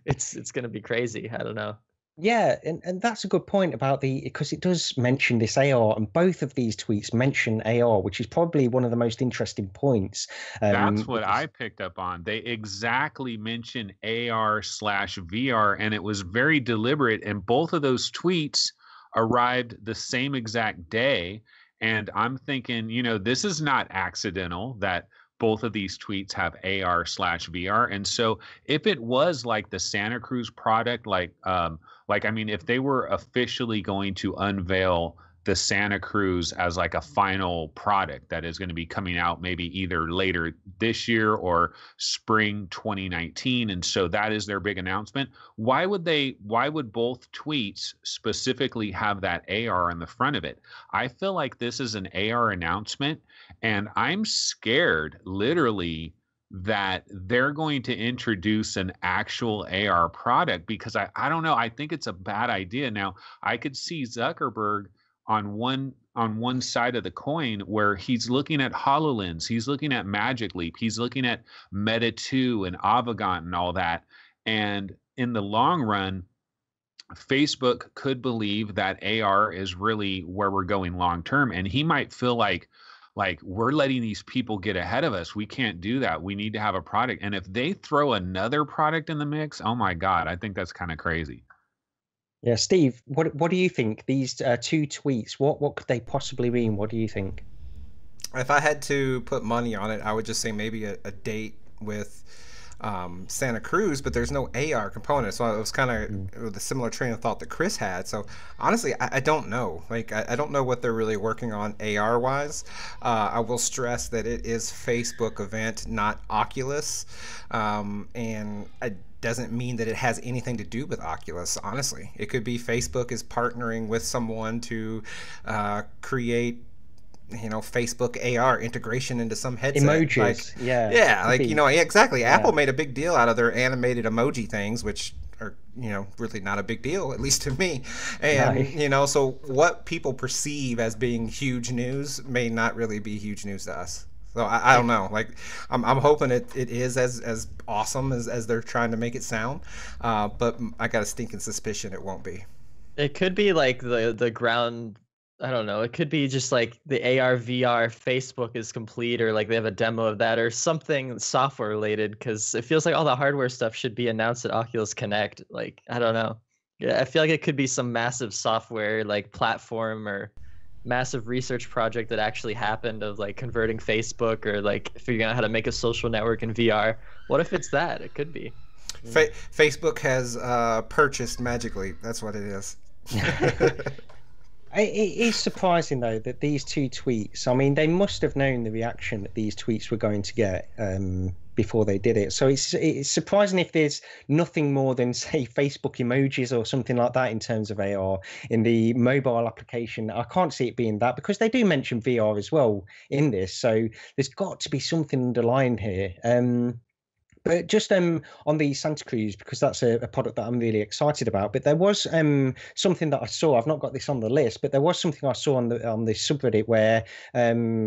It's going to be crazy. I don't know. Yeah, and that's a good point about because it does mention this AR, and both of these tweets mention AR, which is probably one of the most interesting points. That's what I picked up on. They exactly mention AR/VR, and it was very deliberate. And both of those tweets arrived the same exact day. And I'm thinking, this is not accidental that both of these tweets have AR/VR. And so if it was like the Santa Cruz product, if they were officially going to unveil the Santa Cruz as like a final product that is going to be coming out maybe either later this year or spring 2019. And so that is their big announcement. Why would both tweets specifically have that AR on the front of it? I feel like this is an AR announcement, and I'm scared literally that they're going to introduce an actual AR product, because I don't know. I think it's a bad idea. Now, I could see Zuckerberg on one side of the coin where he's looking at HoloLens, he's looking at Magic Leap, he's looking at Meta 2 and Avogant and all that. And in the long run, Facebook could believe that AR is really where we're going long term, and he might feel like we're letting these people get ahead of us. We can't do that. We need to have a product. And if they throw another product in the mix, oh my God, I think that's kind of crazy. Yeah, Steve, what do you think? These two tweets, what could they possibly mean? What do you think? If I had to put money on it, I would just say maybe a date with Santa Cruz, but there's no AR component, so it was kind of with a similar train of thought that Chris had. So honestly, I don't know. Like, I don't know what they're really working on AR wise. I will stress that it is Facebook event, not Oculus, and it doesn't mean that it has anything to do with Oculus. Honestly, it could be Facebook is partnering with someone to create, you know, Facebook AR integration into some headset. Emojis, like, yeah, like, you know, exactly. Yeah. Apple made a big deal out of their animated emoji things, which are, you know, really not a big deal, at least to me. And Right. you know, so what people perceive as being huge news may not really be huge news to us. So I don't know. Like, I'm hoping it is as awesome as they're trying to make it sound, but I got a stinking suspicion it won't be. It could be like the ground. I don't know. It could be just like the AR VR Facebook is complete, or like they have a demo of that, or something software related, because it feels like all the hardware stuff should be announced at Oculus Connect. Like, I don't know. Yeah, I feel like it could be some massive software like platform or massive research project that actually happened of like converting Facebook or like figuring out how to make a social network in VR. What if it's that? It could be. Facebook has purchased Magic Leap. That's what it is. It is surprising, though, that these two tweets, I mean, they must have known the reaction that these tweets were going to get before they did it. So it's surprising if there's nothing more than, say, Facebook emojis or something like that in terms of AR in the mobile application. I can't see it being that, because they do mention VR as well in this. So there's got to be something underlying here. But just on the Santa Cruz, because that's a product that I'm really excited about. But there was something that I saw. I've not got this on the list, but there was something I saw on the subreddit where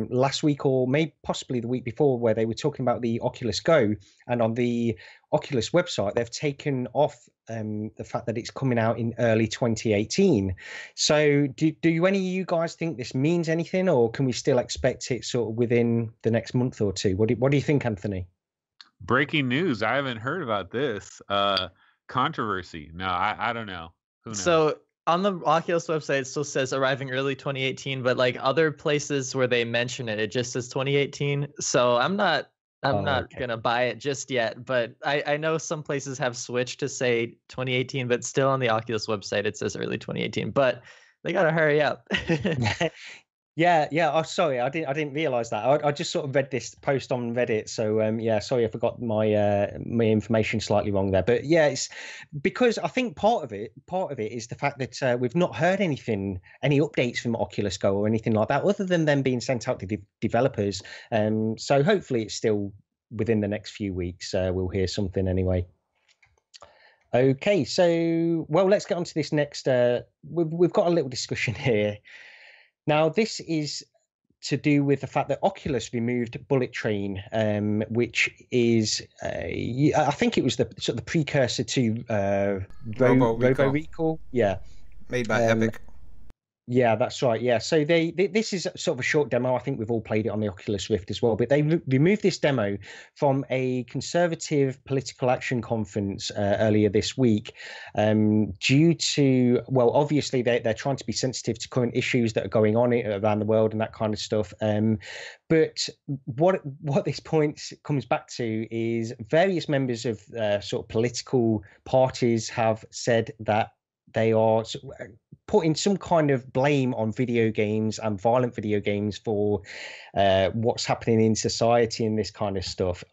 last week, or maybe possibly the week before, where they were talking about the Oculus Go, and on the Oculus website they've taken off the fact that it's coming out in early 2018. So do any of you guys think this means anything, or can we still expect it sort of within the next month or two? What do you think, Anthony? Breaking news. I haven't heard about this. Controversy. No, I don't know. Who knows? So on the Oculus website, it still says arriving early 2018, but like other places where they mention it, it just says 2018. So I'm not gonna buy it just yet, but I know some places have switched to say 2018, but still on the Oculus website it says early 2018. But they gotta hurry up. Yeah. Oh, sorry, I didn't realize that. I just sort of read this post on Reddit, so yeah, sorry if I got my information slightly wrong there. But yeah, it's because I think part of it is the fact that we've not heard any updates from Oculus Go or anything like that, other than them being sent out to developers. So hopefully it's still within the next few weeks. We'll hear something anyway. Okay, so well, let's get on to this next. We've got a little discussion here. Now, this is to do with the fact that Oculus removed Bullet Train, which is, I think it was the sort of the precursor to Robo Recall. Yeah, made by Epic. Yeah, that's right. Yeah, so this is sort of a short demo. I think we've all played it on the Oculus Rift as well. But they removed this demo from a conservative political action conference earlier this week, due to, well, obviously they're trying to be sensitive to current issues that are going on around the world and that kind of stuff. But what this point comes back to is various members of sort of political parties have said that they are putting some kind of blame on video games and violent video games for what's happening in society and this kind of stuff.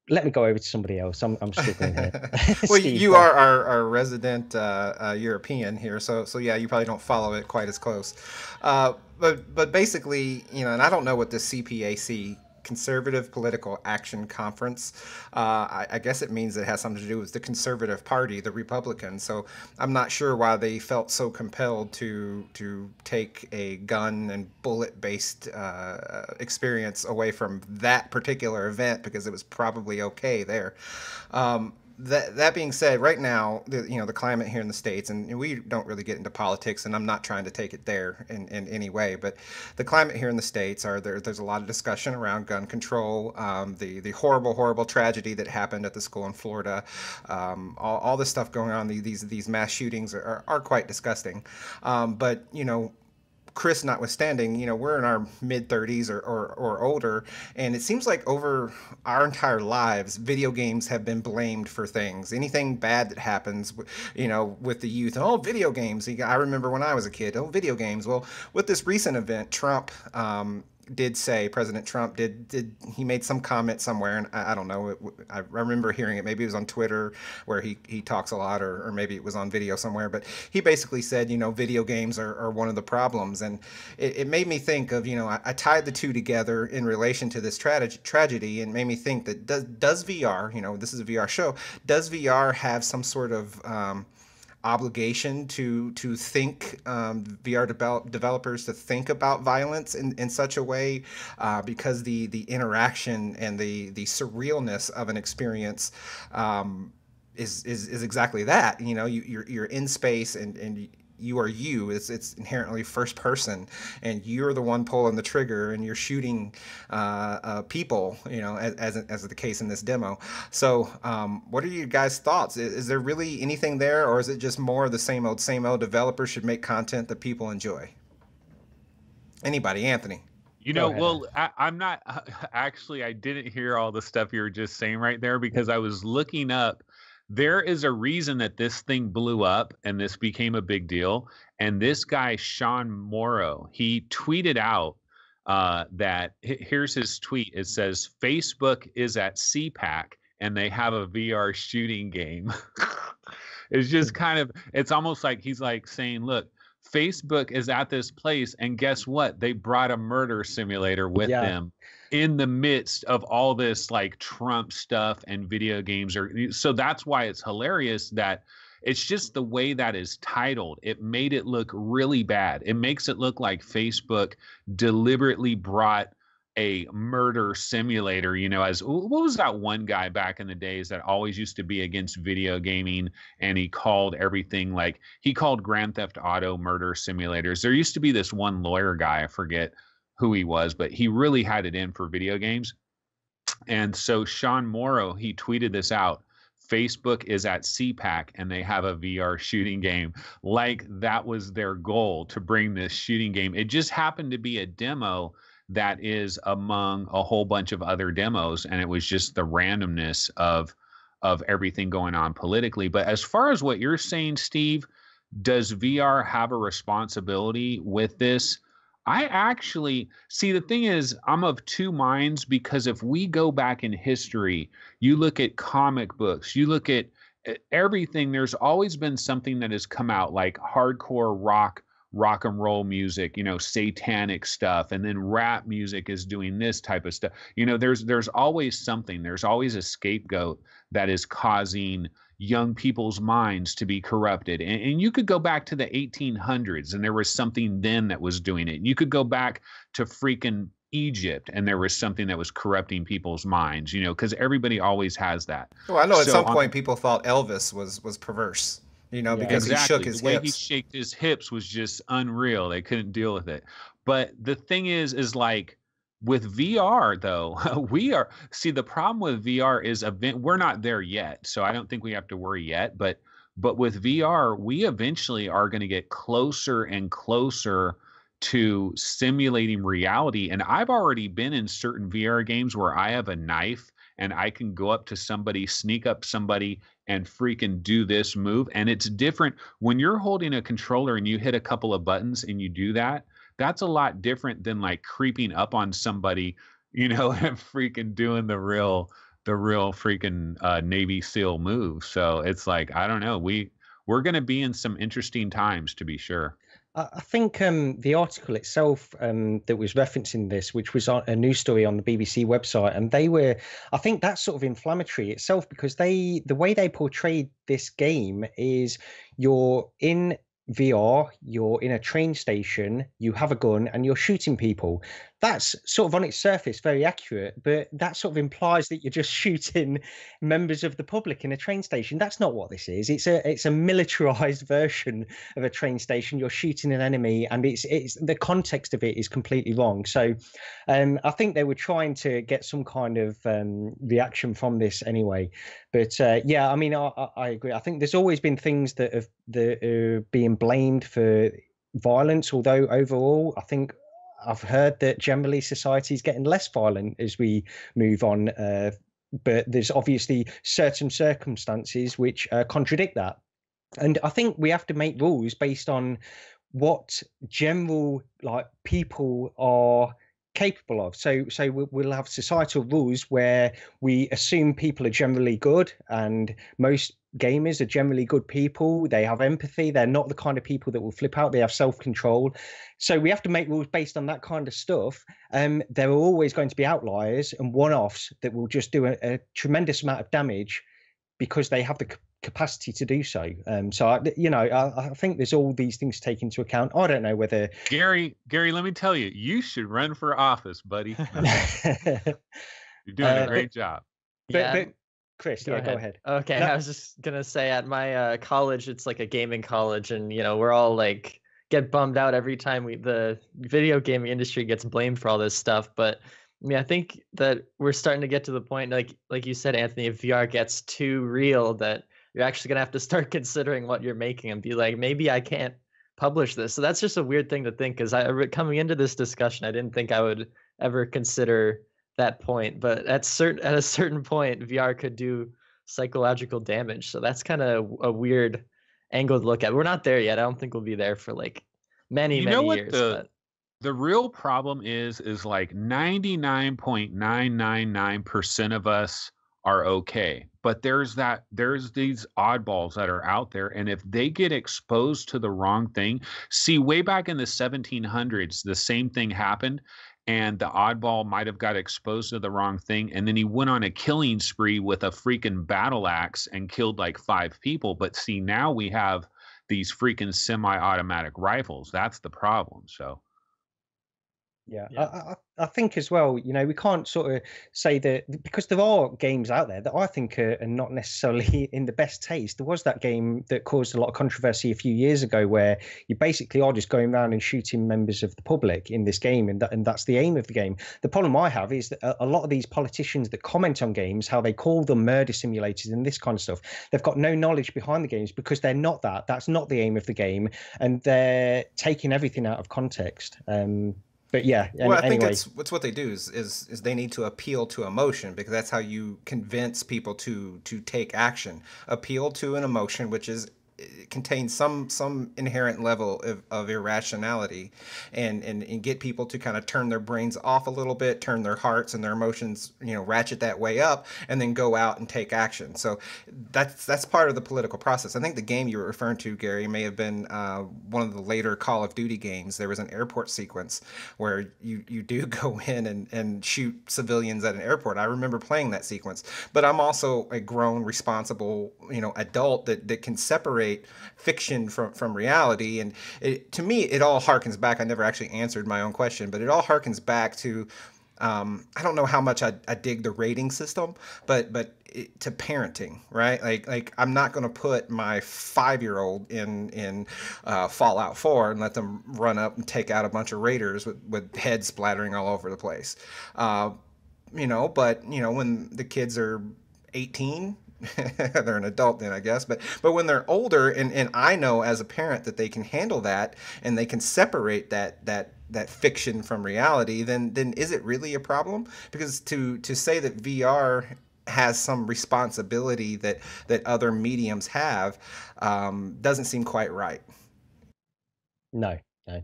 Let me go over to somebody else. I'm struggling here. Well, Steve, you are our resident European here, so yeah, you probably don't follow it quite as close. But basically, and I don't know what the CPAC, Conservative Political Action Conference. I guess it means it has something to do with the Conservative Party, the Republicans. So I'm not sure why they felt so compelled to take a gun and bullet-based experience away from that particular event, because it was probably okay there. That being said, right now, the climate here in the States, and we don't really get into politics, and I'm not trying to take it there in any way, but the climate here in the States there's a lot of discussion around gun control, the horrible tragedy that happened at the school in Florida, all this stuff going on, these mass shootings are quite disgusting. But Chris notwithstanding, we're in our mid-30s or older, and it seems like over our entire lives, video games have been blamed for things. Anything bad that happens, with the youth, oh, video games. I remember when I was a kid, oh, video games. Well, with this recent event, President Trump he made some comment somewhere, and I don't know, I remember hearing it, maybe it was on Twitter where he talks a lot, or maybe it was on video somewhere, but he basically said, video games are one of the problems, and it made me think of, I tied the two together in relation to this tragedy, and made me think that does VR, this is a VR show, does VR have some sort of obligation to think, VR developers to think about violence in such a way, because the interaction and the surrealness of an experience is exactly that. You're in space, and you are you. It's inherently first person, and you're the one pulling the trigger, and you're shooting people, as the case in this demo. So what are your guys' thoughts? Is there really anything there, or is it just more of the same old developers should make content that people enjoy? Anybody? Anthony? Well, I'm not actually, I didn't hear all the stuff you were just saying right there, because I was looking up. There is a reason that this thing blew up and this became a big deal. And this guy, Sean Morrow, he tweeted out that, here's his tweet. It says, Facebook is at CPAC and they have a VR shooting game. It's just it's almost like he's like saying, look, Facebook is at this place, and guess what? They brought a murder simulator with them in the midst of all this like Trump stuff and video games. So that's why it's hilarious that it's just the way that is titled. It made it look really bad. It makes it look like Facebook deliberately brought a murder simulator, as what was that one guy back in the days that always used to be against video gaming, and he called everything, like he called Grand Theft Auto murder simulators. There used to be this one lawyer guy, I forget who he was, but he really had it in for video games. And so Sean Morrow, he tweeted this out. Facebook is at CPAC and they have a VR shooting game. Like that was their goal, to bring this shooting game. It just happened to be a demo that is among a whole bunch of other demos, and it was just the randomness of everything going on politically. But as far as what you're saying, Steve, does VR have a responsibility with this? I actually see, the thing is, I'm of two minds, because if we go back in history, you look at comic books, you look at everything, there's always been something that has come out, like hardcore rock and roll music, satanic stuff, and then rap music is doing this type of stuff. There's always something. There's always a scapegoat that is causing young people's minds to be corrupted. And you could go back to the 1800s, and there was something then that was doing it. You could go back to freaking Egypt, and there was something that was corrupting people's minds, because everybody always has that. Well, I know at some point people thought Elvis was perverse. Because he shook his hips. The way he shaked his hips was just unreal. They couldn't deal with it. But the thing is like with VR, though, the problem with VR is we're not there yet. So I don't think we have to worry yet. But with VR, we eventually are going to get closer and closer to simulating reality. And I've already been in certain VR games where I have a knife and I can go up to somebody, sneak up somebody, and freaking do this move. And it's different when you're holding a controller and you hit a couple of buttons and you do that. That's a lot different than like creeping up on somebody, you know, and freaking doing the real freaking Navy SEAL move. So it's like, I don't know. We're going to be in some interesting times, to be sure. I think the article itself that was referencing this, which was a news story on the BBC website, and I think that's sort of inflammatory itself, because the way they portrayed this game is you're in VR, you're in a train station, you have a gun, and you're shooting people. That's sort of on its surface very accurate, but that sort of implies that you're just shooting members of the public in a train station. That's not what this is. It's a militarized version of a train station. You're shooting an enemy, and it's the context of it is completely wrong. So I think they were trying to get some kind of reaction from this anyway. But yeah, I mean, I agree. I think there's always been things that are being blamed for violence, although overall, I think I've heard that generally society is getting less violent as we move on. But there's obviously certain circumstances which contradict that. And I think we have to make rules based on what general like people are capable of. So we'll have societal rules where we assume people are generally good, and most gamers are generally good people. They have empathy. They're not the kind of people that will flip out. They have self-control. So we have to make rules based on that kind of stuff. There are always going to be outliers and one-offs that will just do a tremendous amount of damage because they have the capacity to do so. So I think there's all these things to take into account. I don't know whether Gary, let me tell you, you should run for office, buddy. You're doing a great job. But Chris, go ahead. Okay, no. I was just gonna say at my college, it's like a gaming college, and we're all like get bummed out every time the video gaming industry gets blamed for all this stuff. But I mean, I think that we're starting to get to the point, like you said, Anthony, if VR gets too real, that you're actually gonna have to start considering what you're making and be like, maybe I can't publish this. So that's just a weird thing to think, because coming into this discussion, I didn't think I would ever consider that point, but at a certain point, VR could do psychological damage. So that's kind of a weird angle to look at. We're not there yet. I don't think we'll be there for like many years. The real problem is like 99.999% of us are okay, but there's these oddballs that are out there, and if they get exposed to the wrong thing, see, way back in the 1700s, the same thing happened. And the oddball might have got exposed to the wrong thing, and then he went on a killing spree with a freaking battle axe and killed like 5 people. But see, now we have these freaking semi-automatic rifles. That's the problem. So yeah. I think as well, we can't sort of say that, because there are games out there that I think are not necessarily in the best taste. There was that game that caused a lot of controversy a few years ago where you basically are just going around and shooting members of the public in this game, and that's the aim of the game. The problem I have is that a lot of these politicians that comment on games, how they call them murder simulators and this kind of stuff, they've got no knowledge behind the games, because they're not that. That's not the aim of the game, and they're taking everything out of context. But yeah, well, I think anyway. it's what they do is they need to appeal to emotion, because that's how you convince people to take action. Appeal to an emotion which contains some inherent level of irrationality, and get people to kind of turn their brains off a little bit, turn their hearts and their emotions, ratchet that way up, and then go out and take action. So that's part of the political process. I think the game you were referring to, Gary, may have been one of the later Call of Duty games. There was an airport sequence where you do go in and shoot civilians at an airport. I remember playing that sequence, but I'm also a grown, responsible, adult that can separate fiction from reality. And to me, it all harkens back. I never actually answered my own question, but it all harkens back to I don't know how much I dig the rating system, but to parenting, right? Like I'm not going to put my 5-year-old in Fallout 4 and let them run up and take out a bunch of raiders with heads splattering all over the place. But when the kids are 18, they're an adult then, I guess, but when they're older, and I know as a parent that they can handle that, and they can separate that fiction from reality, then is it really a problem? Because to say that VR has some responsibility that other mediums have, doesn't seem quite right. No, no.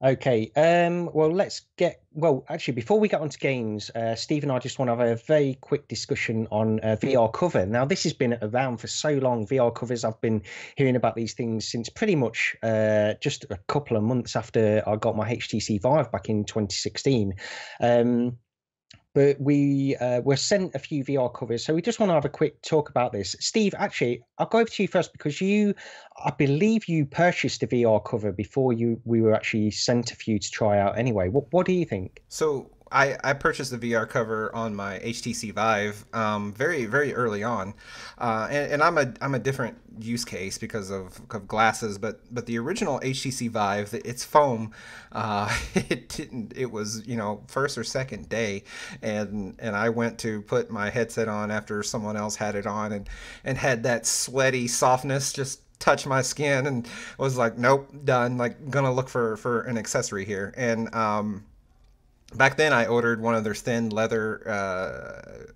Okay, well, actually, before we get onto games, Steve and I just want to have a very quick discussion on VR cover. Now, this has been around for so long, VR covers. I've been hearing about these things since pretty much just a couple of months after I got my HTC Vive back in 2016. But we were sent a few VR covers, so we just want to have a quick talk about this. Steve, actually, I'll go over to you first because I believe you purchased a VR cover before we were actually sent a few to try out anyway. What do you think? So I purchased the VR cover on my HTC Vive very, very early on, and I'm a different use case because of glasses, but the original HTC Vive, it's foam. It was, first or second day, and I went to put my headset on after someone else had it on, and had that sweaty softness just touch my skin, and was like, nope, done. Like, gonna look for an accessory here. And back then, I ordered one of their thin leather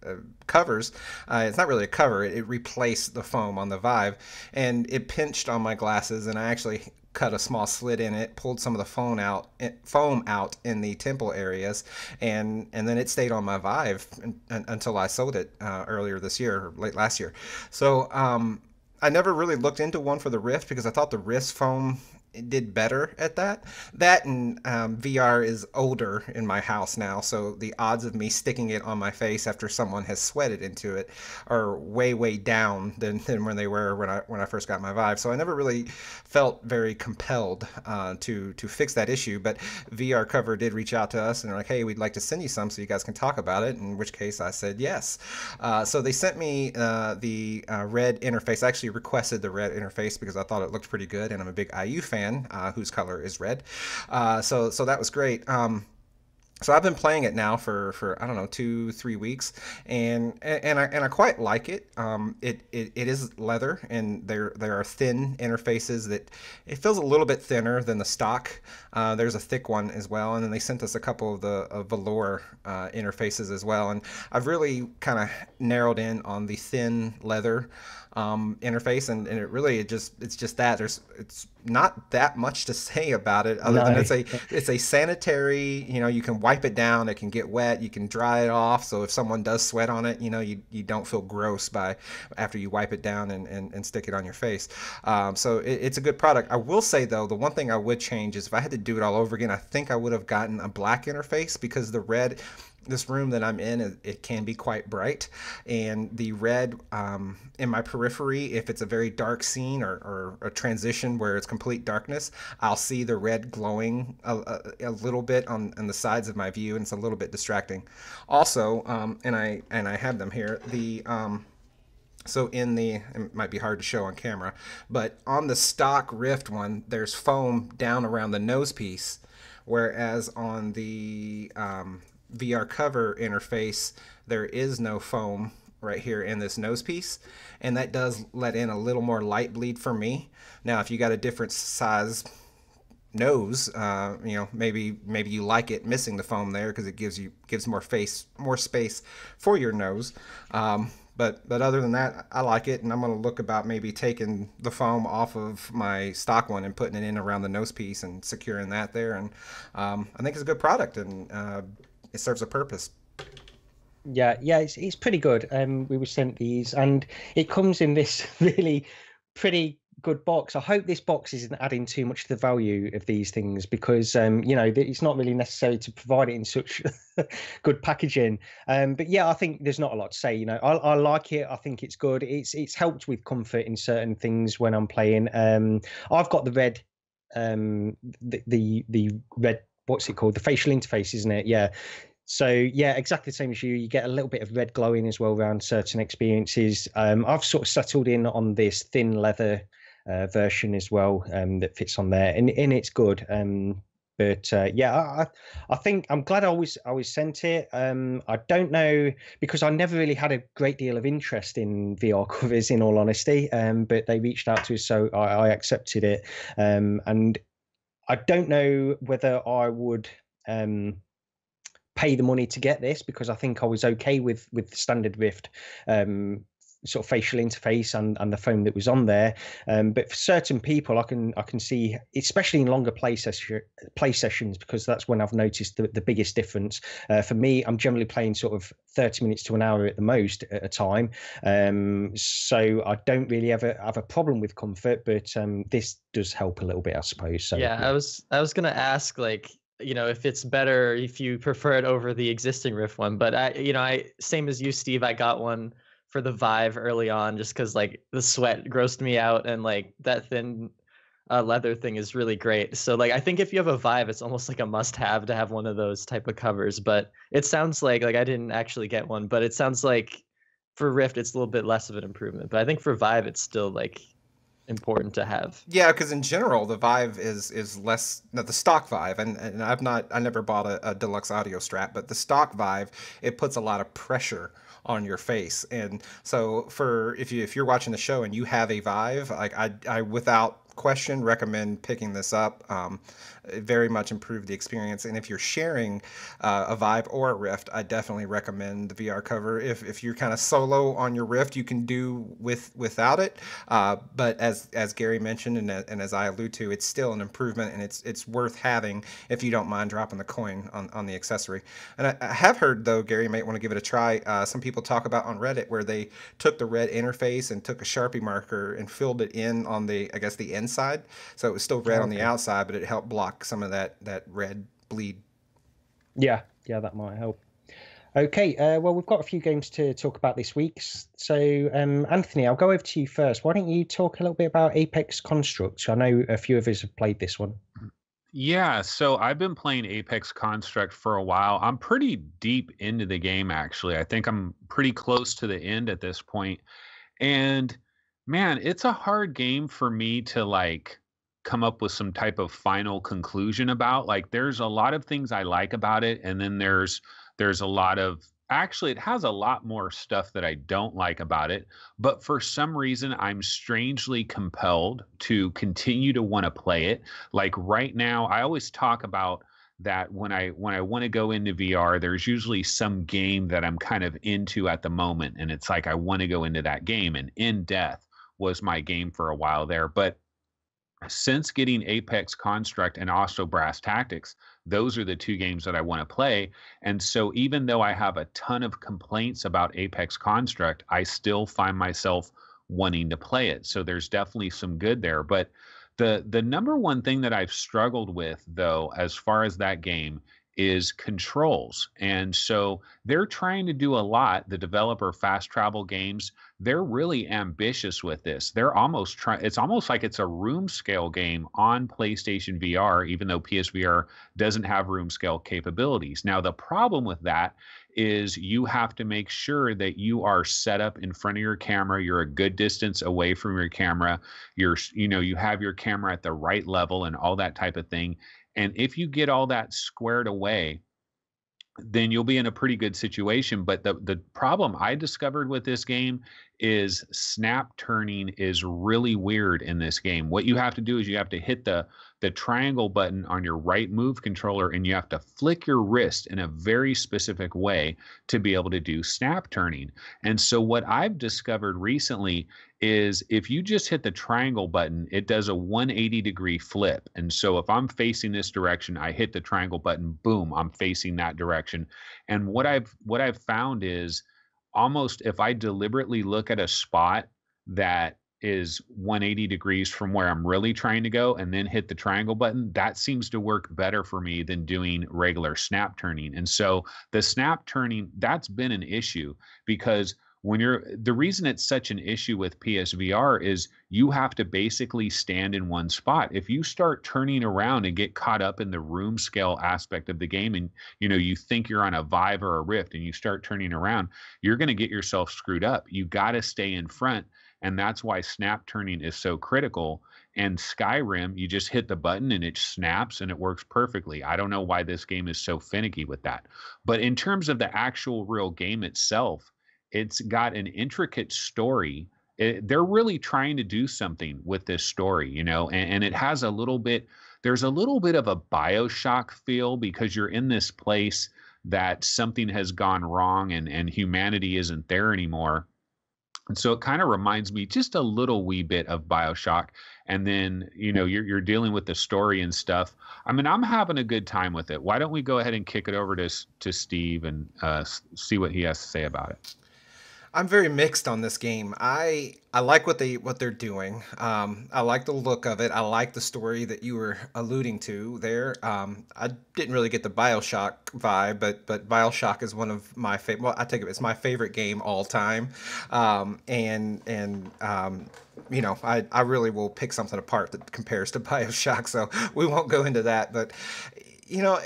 covers. It's not really a cover. It replaced the foam on the Vive, and it pinched on my glasses, and I actually cut a small slit in it, pulled some of the foam out in the temple areas, and then it stayed on my Vive until I sold it earlier this year, or late last year. So I never really looked into one for the Rift because I thought the Rift foam did better at that. That and VR is older in my house now, so the odds of me sticking it on my face after someone has sweated into it are way down than when they were when I first got my Vive. So I never really felt very compelled to fix that issue. But VR Cover did reach out to us and they're like, hey, we'd like to send you some so you guys can talk about it. In which case I said yes. So they sent me the red interface. I actually requested the red interface because I thought it looked pretty good, and I'm a big IU fan. Whose color is red. So that was great. So I've been playing it now for I don't know, 2-3 weeks, and I quite like it. It is leather, and there are thin interfaces that it feels a little bit thinner than the stock. There's a thick one as well, and then they sent us a couple of the velour interfaces as well, and I've really kind of narrowed in on the thin leather interface, and it's just that it's not that much to say about it other than it's a sanitary, you can wipe it down, it can get wet, you can dry it off, so if someone does sweat on it, you don't feel gross after you wipe it down and stick it on your face. So it's a good product. I will say though, the one thing I would change is if I had to do it all over again, I think I would have gotten a black interface, because the red, this room that I'm in, it can be quite bright, and the red in my periphery, if it's a very dark scene or a transition where it's complete darkness, I'll see the red glowing a little bit on the sides of my view, and it's a little bit distracting. Also, and I have them here, so it might be hard to show on camera, but on the stock Rift one, there's foam down around the nose piece, whereas on the VR cover interface, there is no foam right here in this nose piece, and that does let in a little more light bleed for me. Now, if you got a different size nose, maybe you like it missing the foam there because it gives more space for your nose. But other than that, I like it, and I'm going to look about maybe taking the foam off of my stock one and putting it in around the nose piece and securing that there. And I think it's a good product, and it serves a purpose. Yeah, it's pretty good. We were sent these, and it comes in this really pretty good box. I hope this box isn't adding too much to the value of these things, because it's not really necessary to provide it in such good packaging. But yeah, I think there's not a lot to say. I like it. I think it's good. It's helped with comfort in certain things when I'm playing. I've got the red, the red. What's it called? The facial interface, isn't it? Yeah. So yeah, exactly the same as you. You get a little bit of red glowing as well around certain experiences. I've sort of settled in on this thin leather version as well, that fits on there, and it's good. But yeah, I think I'm glad I was sent it. I don't know, because I never really had a great deal of interest in VR covers, in all honesty. But they reached out to us, so I accepted it. And I don't know whether I would pay the money to get this, because I think I was okay with the standard Rift sort of facial interface and the phone that was on there. But for certain people, I can see, especially in longer play sessions, because that's when I've noticed the biggest difference. For me, I'm generally playing sort of 30 minutes to an hour at the most at a time. So I don't really have a problem with comfort, but this does help a little bit, I suppose. So yeah. I was gonna ask, like, if it's better if you prefer it over the existing Rift one, but I same as you, Steve, I got one for the Vive early on, just because like the sweat grossed me out, and like that thin leather thing is really great. So like I think if you have a Vive, it's almost like a must-have to have one of those type of covers. But it sounds like I didn't actually get one, but it sounds like for Rift it's a little bit less of an improvement. But I think for Vive it's still like important to have. Yeah, because in general the Vive is less, no, the stock Vive, and I never bought a deluxe audio strap, but the stock Vive, it puts a lot of pressure on your face. And so if you're watching the show and you have a Vive, like I without question recommend picking this up. It very much improved the experience. And if you're sharing a Vive or a Rift, I definitely recommend the VR cover. If you're kind of solo on your Rift, you can do without it. But as Gary mentioned, and as I allude to, it's still an improvement, and it's worth having if you don't mind dropping the coin on the accessory. And I have heard, though, Gary, you might want to give it a try. Some people talk about on Reddit where they took the red interface and took a Sharpie marker and filled it in on the inside, so it was still red on the outside, but it helped block some of that red bleed. Yeah, that might help. Okay, well, we've got a few games to talk about this week. So, Anthony, I'll go over to you first. Why don't you talk a little bit about Apex Construct? I know a few of us have played this one. Yeah, so I've been playing Apex Construct for a while. I'm pretty deep into the game, actually. I think I'm pretty close to the end at this point. And man, it's a hard game for me to like come up with some type of final conclusion about. Like, there's a lot of things I like about it, and then there's a lot of, actually it has a lot more stuff that I don't like about it, but for some reason I'm strangely compelled to continue to want to play it. Like right now, I always talk about that when I want to go into VR, there's usually some game that I'm kind of into at the moment, and it's like I want to go into that game, and In Death was my game for a while there. But since getting Apex Construct and also Brass Tactics, those are the two games that I want to play. And so even though I have a ton of complaints about Apex Construct, I still find myself wanting to play it. So there's definitely some good there. But the number one thing that I've struggled with, though, as far as that game, is controls. And so they're trying to do a lot. The developer Fast Travel Games, they're really ambitious with this. They're almost it's almost like it's a room scale game on PlayStation VR, even though PSVR doesn't have room scale capabilities. Now, the problem with that is you have to make sure that you are set up in front of your camera. You're a good distance away from your camera. You have your camera at the right level and all that type of thing. And if you get all that squared away, then you'll be in a pretty good situation. But the problem I discovered with this game is snap turning is really weird in this game. What you have to do is you have to hit the triangle button on your right move controller, and you have to flick your wrist in a very specific way to be able to do snap turning. And so what I've discovered recently is if you just hit the triangle button, it does a 180-degree flip. And so if I'm facing this direction, I hit the triangle button, boom, I'm facing that direction. And what I've found is almost if I deliberately look at a spot that is 180 degrees from where I'm really trying to go and then hit the triangle button, that seems to work better for me than doing regular snap turning. And so the snap turning, that's been an issue, because the reason it's such an issue with PSVR is you have to basically stand in one spot. If you start turning around and get caught up in the room scale aspect of the game, and you think you're on a Vive or a Rift and you start turning around, you're going to get yourself screwed up. You got to stay in front. And that's why snap turning is so critical. And Skyrim, you just hit the button and it snaps and it works perfectly. I don't know why this game is so finicky with that. But in terms of the actual real game itself, it's got an intricate story. They're really trying to do something with this story, and it has there's a little bit of a BioShock feel, because you're in this place that something has gone wrong and humanity isn't there anymore. And so it kind of reminds me just a little wee bit of BioShock. And then, you're dealing with the story and stuff. I mean, I'm having a good time with it. Why don't we go ahead and kick it over to Steve and see what he has to say about it? I'm very mixed on this game. I like what they're doing. I like the look of it. I like the story that you were alluding to there. I didn't really get the BioShock vibe, but BioShock is one of my favorite. Well, I take it it's my favorite game all time. I really will pick something apart that compares to BioShock. So we won't go into that. But you know.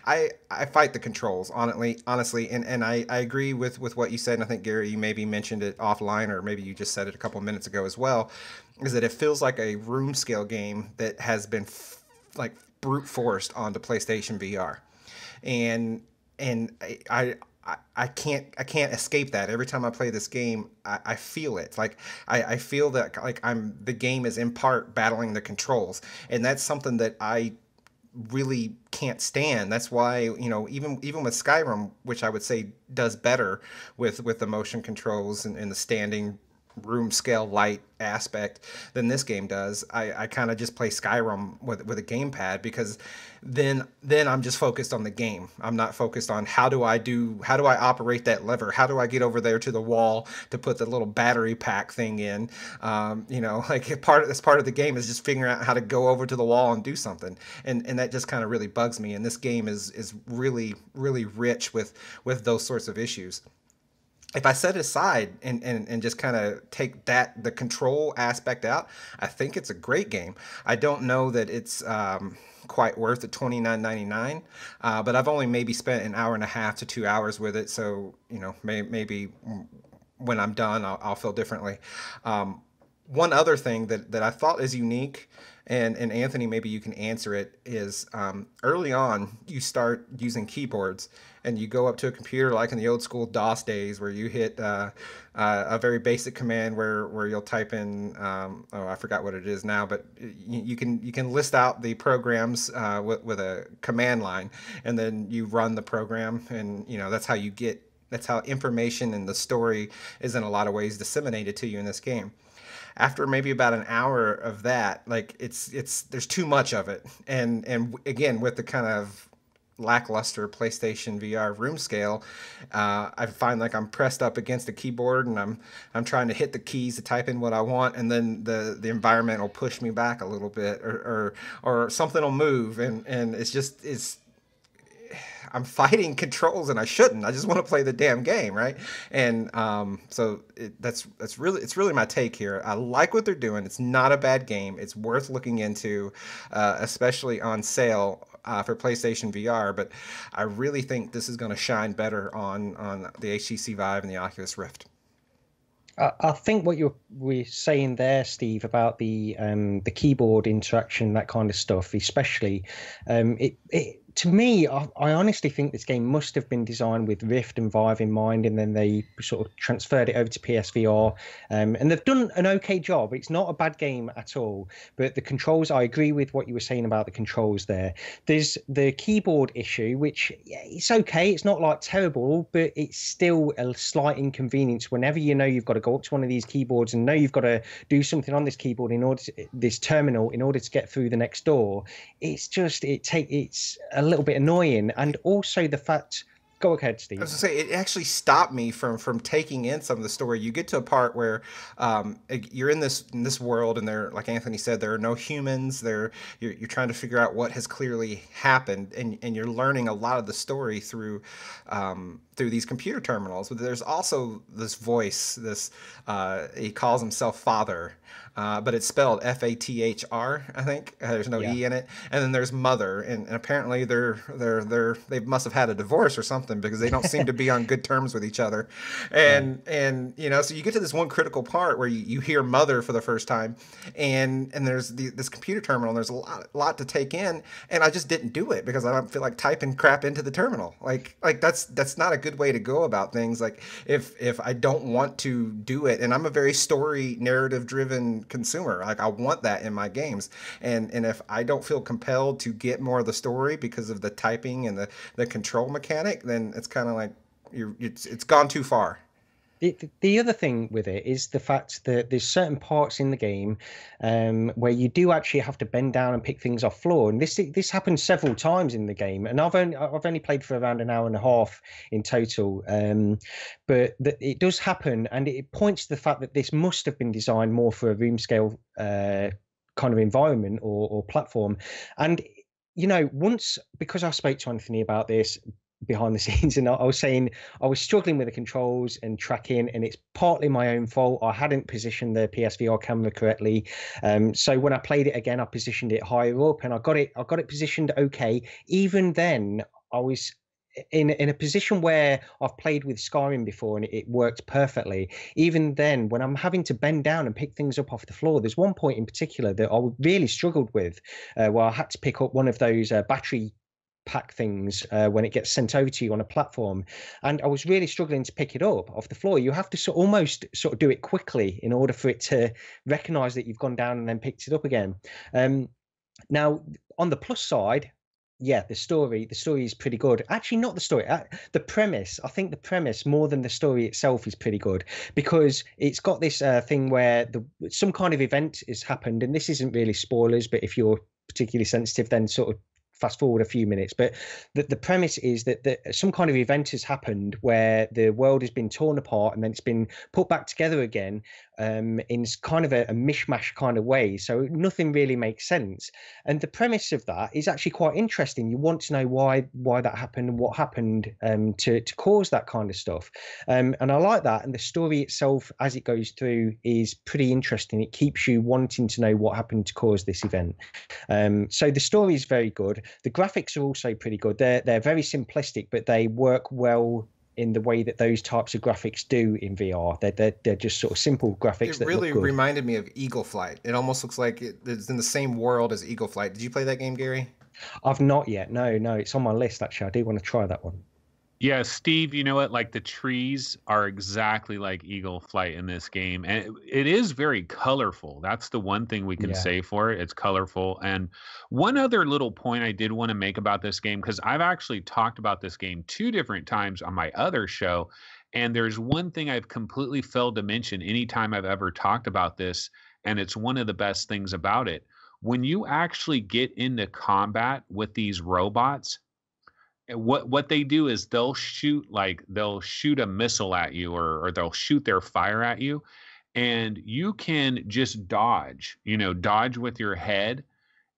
I fight the controls honestly, and I agree with what you said, and I think Gary, you maybe mentioned it offline, or maybe you just said it a couple minutes ago as well, is that it feels like a room scale game that has been like brute forced onto PlayStation VR, and I can't escape that. Every time I play this game, I feel it. Like I feel that like the game is in part battling the controls, and that's something that I really can't stand. That's why, even with Skyrim, which I would say does better with the motion controls and the standing room scale light aspect than this game does, I kind of just play Skyrim with a gamepad, because then I'm just focused on the game. I'm not focused on how do I operate that lever, how do I get over there to the wall to put the little battery pack thing in. Like part of the game is just figuring out how to go over to the wall and do something, and that just kind of really bugs me. And this game is really really rich with those sorts of issues. If I set it aside and just kind of take the control aspect out, I think it's a great game. I don't know that it's quite worth the $29.99, but I've only maybe spent an hour and a half to 2 hours with it, so maybe when I'm done, I'll feel differently. One other thing that I thought is unique, and Anthony, maybe you can answer it, is early on you start using keyboards, and you go up to a computer like in the old school DOS days, where you hit a very basic command where you'll type in, I forgot what it is now, but you can list out the programs with a command line, and then you run the program, and that's how information and the story is in a lot of ways disseminated to you in this game. After maybe about an hour of that, like there's too much of it, and again, with the kind of lackluster PlayStation VR room scale, I find like I'm pressed up against a keyboard, and I'm trying to hit the keys to type in what I want, and then the environment will push me back a little bit, or something will move, and it's I'm fighting controls, and I shouldn't. I just want to play the damn game, right? And so that's really my take here. I like what they're doing. It's not a bad game. It's worth looking into, especially on sale for PlayStation VR. But I really think this is going to shine better on the HTC Vive and the Oculus Rift. I think what we're saying there, Steve, about the keyboard interaction, that kind of stuff, especially, to me, I honestly think this game must have been designed with Rift and Vive in mind, and then they sort of transferred it over to PSVR, and they've done an okay job. It's not a bad game at all, but the controls, I agree with what you were saying about the controls there. There's the keyboard issue, which it's okay. It's not like terrible, but it's still a slight inconvenience whenever you've got to go up to one of these keyboards and know you've got to do something on this keyboard this terminal in order to get through the next door. It's just it's a little bit annoying, and also the fact. Go ahead, Steve. I was going to say, it actually stopped me from taking in some of the story. You get to a part where you're in this world, and there, like Anthony said, there are no humans. You're trying to figure out what has clearly happened, and you're learning a lot of the story through these computer terminals. But there's also this voice. He calls himself Father. But it's spelled Fathr, I think. There's no E in it. And then there's Mother, and apparently they must have had a divorce or something, something because they don't seem to be on good terms with each other. And so you get to this one critical part where you hear mother for the first time, and there's this computer terminal, and there's a lot to take in, and I just didn't do it because I don't feel like typing crap into the terminal. Like that's not a good way to go about things. Like if I don't want to do it, and I'm a very story narrative driven consumer, like I want that in my games, and if I don't feel compelled to get more of the story because of the typing and the control mechanic, then it's kind of like it's gone too far. The other thing with it is the fact that there's certain parts in the game where you do actually have to bend down and pick things off floor, and this happens several times in the game. And I've only played for around an hour and a half in total, but it does happen, and it points to the fact that this must have been designed more for a room scale kind of environment or platform. And because I spoke to Anthony about this behind the scenes, and I was saying I was struggling with the controls and tracking, and it's partly my own fault. I hadn't positioned the PSVR camera correctly, so when I played it again, I positioned it higher up, and I got it positioned okay. Even then, I was in a position where I've played with Skyrim before and it worked perfectly. Even then, when I'm having to bend down and pick things up off the floor, there's one point in particular that I really struggled with, where I had to pick up one of those battery pack things when it gets sent over to you on a platform, and I was really struggling to pick it up off the floor. You have to almost do it quickly in order for it to recognize that you've gone down and then picked it up again. Now, on the plus side, yeah, the story is pretty good. Actually, not the story, the premise. I think the premise more than the story itself is pretty good, because it's got this thing where some kind of event has happened, and this isn't really spoilers, but if you're particularly sensitive, then sort of fast forward a few minutes. But the premise is that some kind of event has happened where the world has been torn apart and then it's been put back together again, in kind of a mishmash kind of way. So nothing really makes sense. And the premise of that is actually quite interesting. You want to know why that happened and what happened to cause that kind of stuff. And I like that. And the story itself, as it goes through, is pretty interesting. It keeps you wanting to know what happened to cause this event. So the story is very good. The graphics are also pretty good. They're very simplistic, but they work well in the way that those types of graphics do in VR. They're just sort of simple graphics. It really reminded me of Eagle Flight. It almost looks like it's in the same world as Eagle Flight. Did you play that game, Gary? I've not yet. No, it's on my list actually. I do want to try that one. Yeah, Steve, you know what? Like the trees are exactly like Eagle Flight in this game. And it is very colorful. That's the one thing we can say for it. It's colorful. And one other little point I did want to make about this game, because I've actually talked about this game 2 different times on my other show. And there's one thing I've completely failed to mention anytime I've ever talked about this. And it's one of the best things about it. When you actually get into combat with these robots, what they do is they'll shoot a missile at you, or they'll shoot their fire at you, and you can just dodge with your head,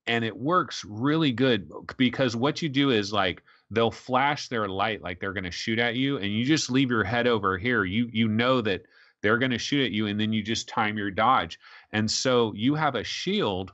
and it works really good, because what you do is like they'll flash their light like they're going to shoot at you, and you just leave your head over here. You know that they're going to shoot at you, and then you just time your dodge. And so you have a shield,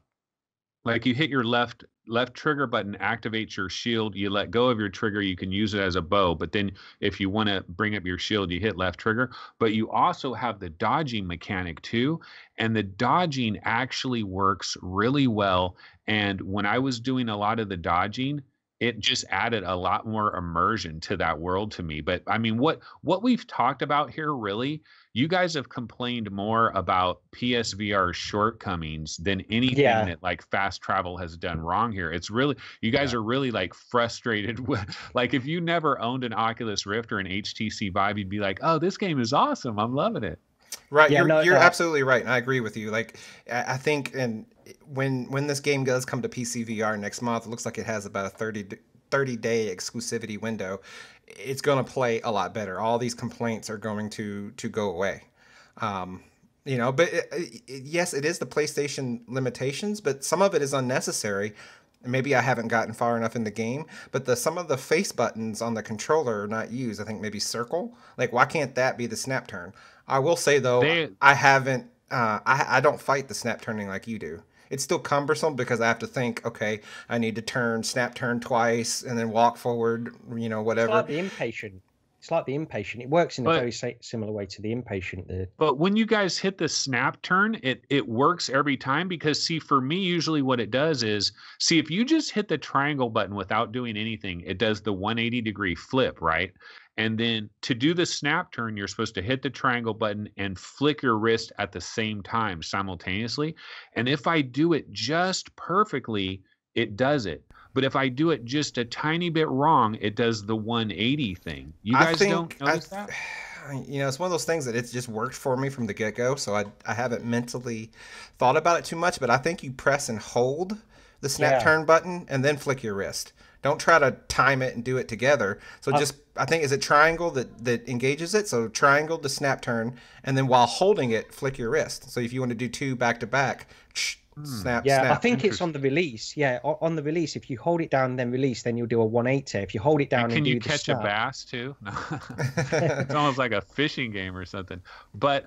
like you hit your left trigger button, activates your shield. You let go of your trigger, you can use it as a bow. But then if you want to bring up your shield, you hit left trigger. But you also have the dodging mechanic too. And the dodging actually works really well. And when I was doing a lot of the dodging, it just added a lot more immersion to that world to me. But I mean, what we've talked about here, really, you guys have complained more about PSVR's shortcomings than anything that like fast travel has done wrong here. It's really, you guys are really like frustrated with, like, if you never owned an Oculus Rift or an HTC Vive, you'd be like, oh, this game is awesome, I'm loving it. Right. You're absolutely right. And I agree with you. Like, I think, and when this game does come to PC VR next month, it looks like it has about a 30-day exclusivity window. It's going to play a lot better. All these complaints are going to go away. But yes, it is the PlayStation limitations, but some of it is unnecessary. Maybe I haven't gotten far enough in the game, but some of the face buttons on the controller are not used. I think maybe circle. Like, why can't that be the snap turn? I will say though, I haven't. I don't fight the snap turning like you do. It's still cumbersome because I have to think, okay, I need to snap turn twice and then walk forward, you know, It's whatever. like the impatient. It's like the impatient. It works in a very similar way to the impatient. But when you guys hit the snap turn, it works every time because see, for me, usually what it does is see if you just hit the triangle button without doing anything, it does the 180-degree flip, right? And then to do the snap turn, you're supposed to hit the triangle button and flick your wrist at the same time simultaneously. And if I do it just perfectly, it does it. But if I do it just a tiny bit wrong, it does the 180 thing. You guys don't notice that? You know, it's one of those things that it's just worked for me from the get-go, so I haven't mentally thought about it too much, but I think you press and hold the snap turn button and then flick your wrist. Don't try to time it and do it together. So just, I think, is it triangle that engages it? So triangle the snap turn, and then while holding it, flick your wrist. So if you want to do two back-to-back, snap, snap. I think it's on the release. Yeah, on the release, if you hold it down and then release, then you'll do a 180. If you hold it down and do the snap. Can you catch a bass too? No. It's almost like a fishing game or something. But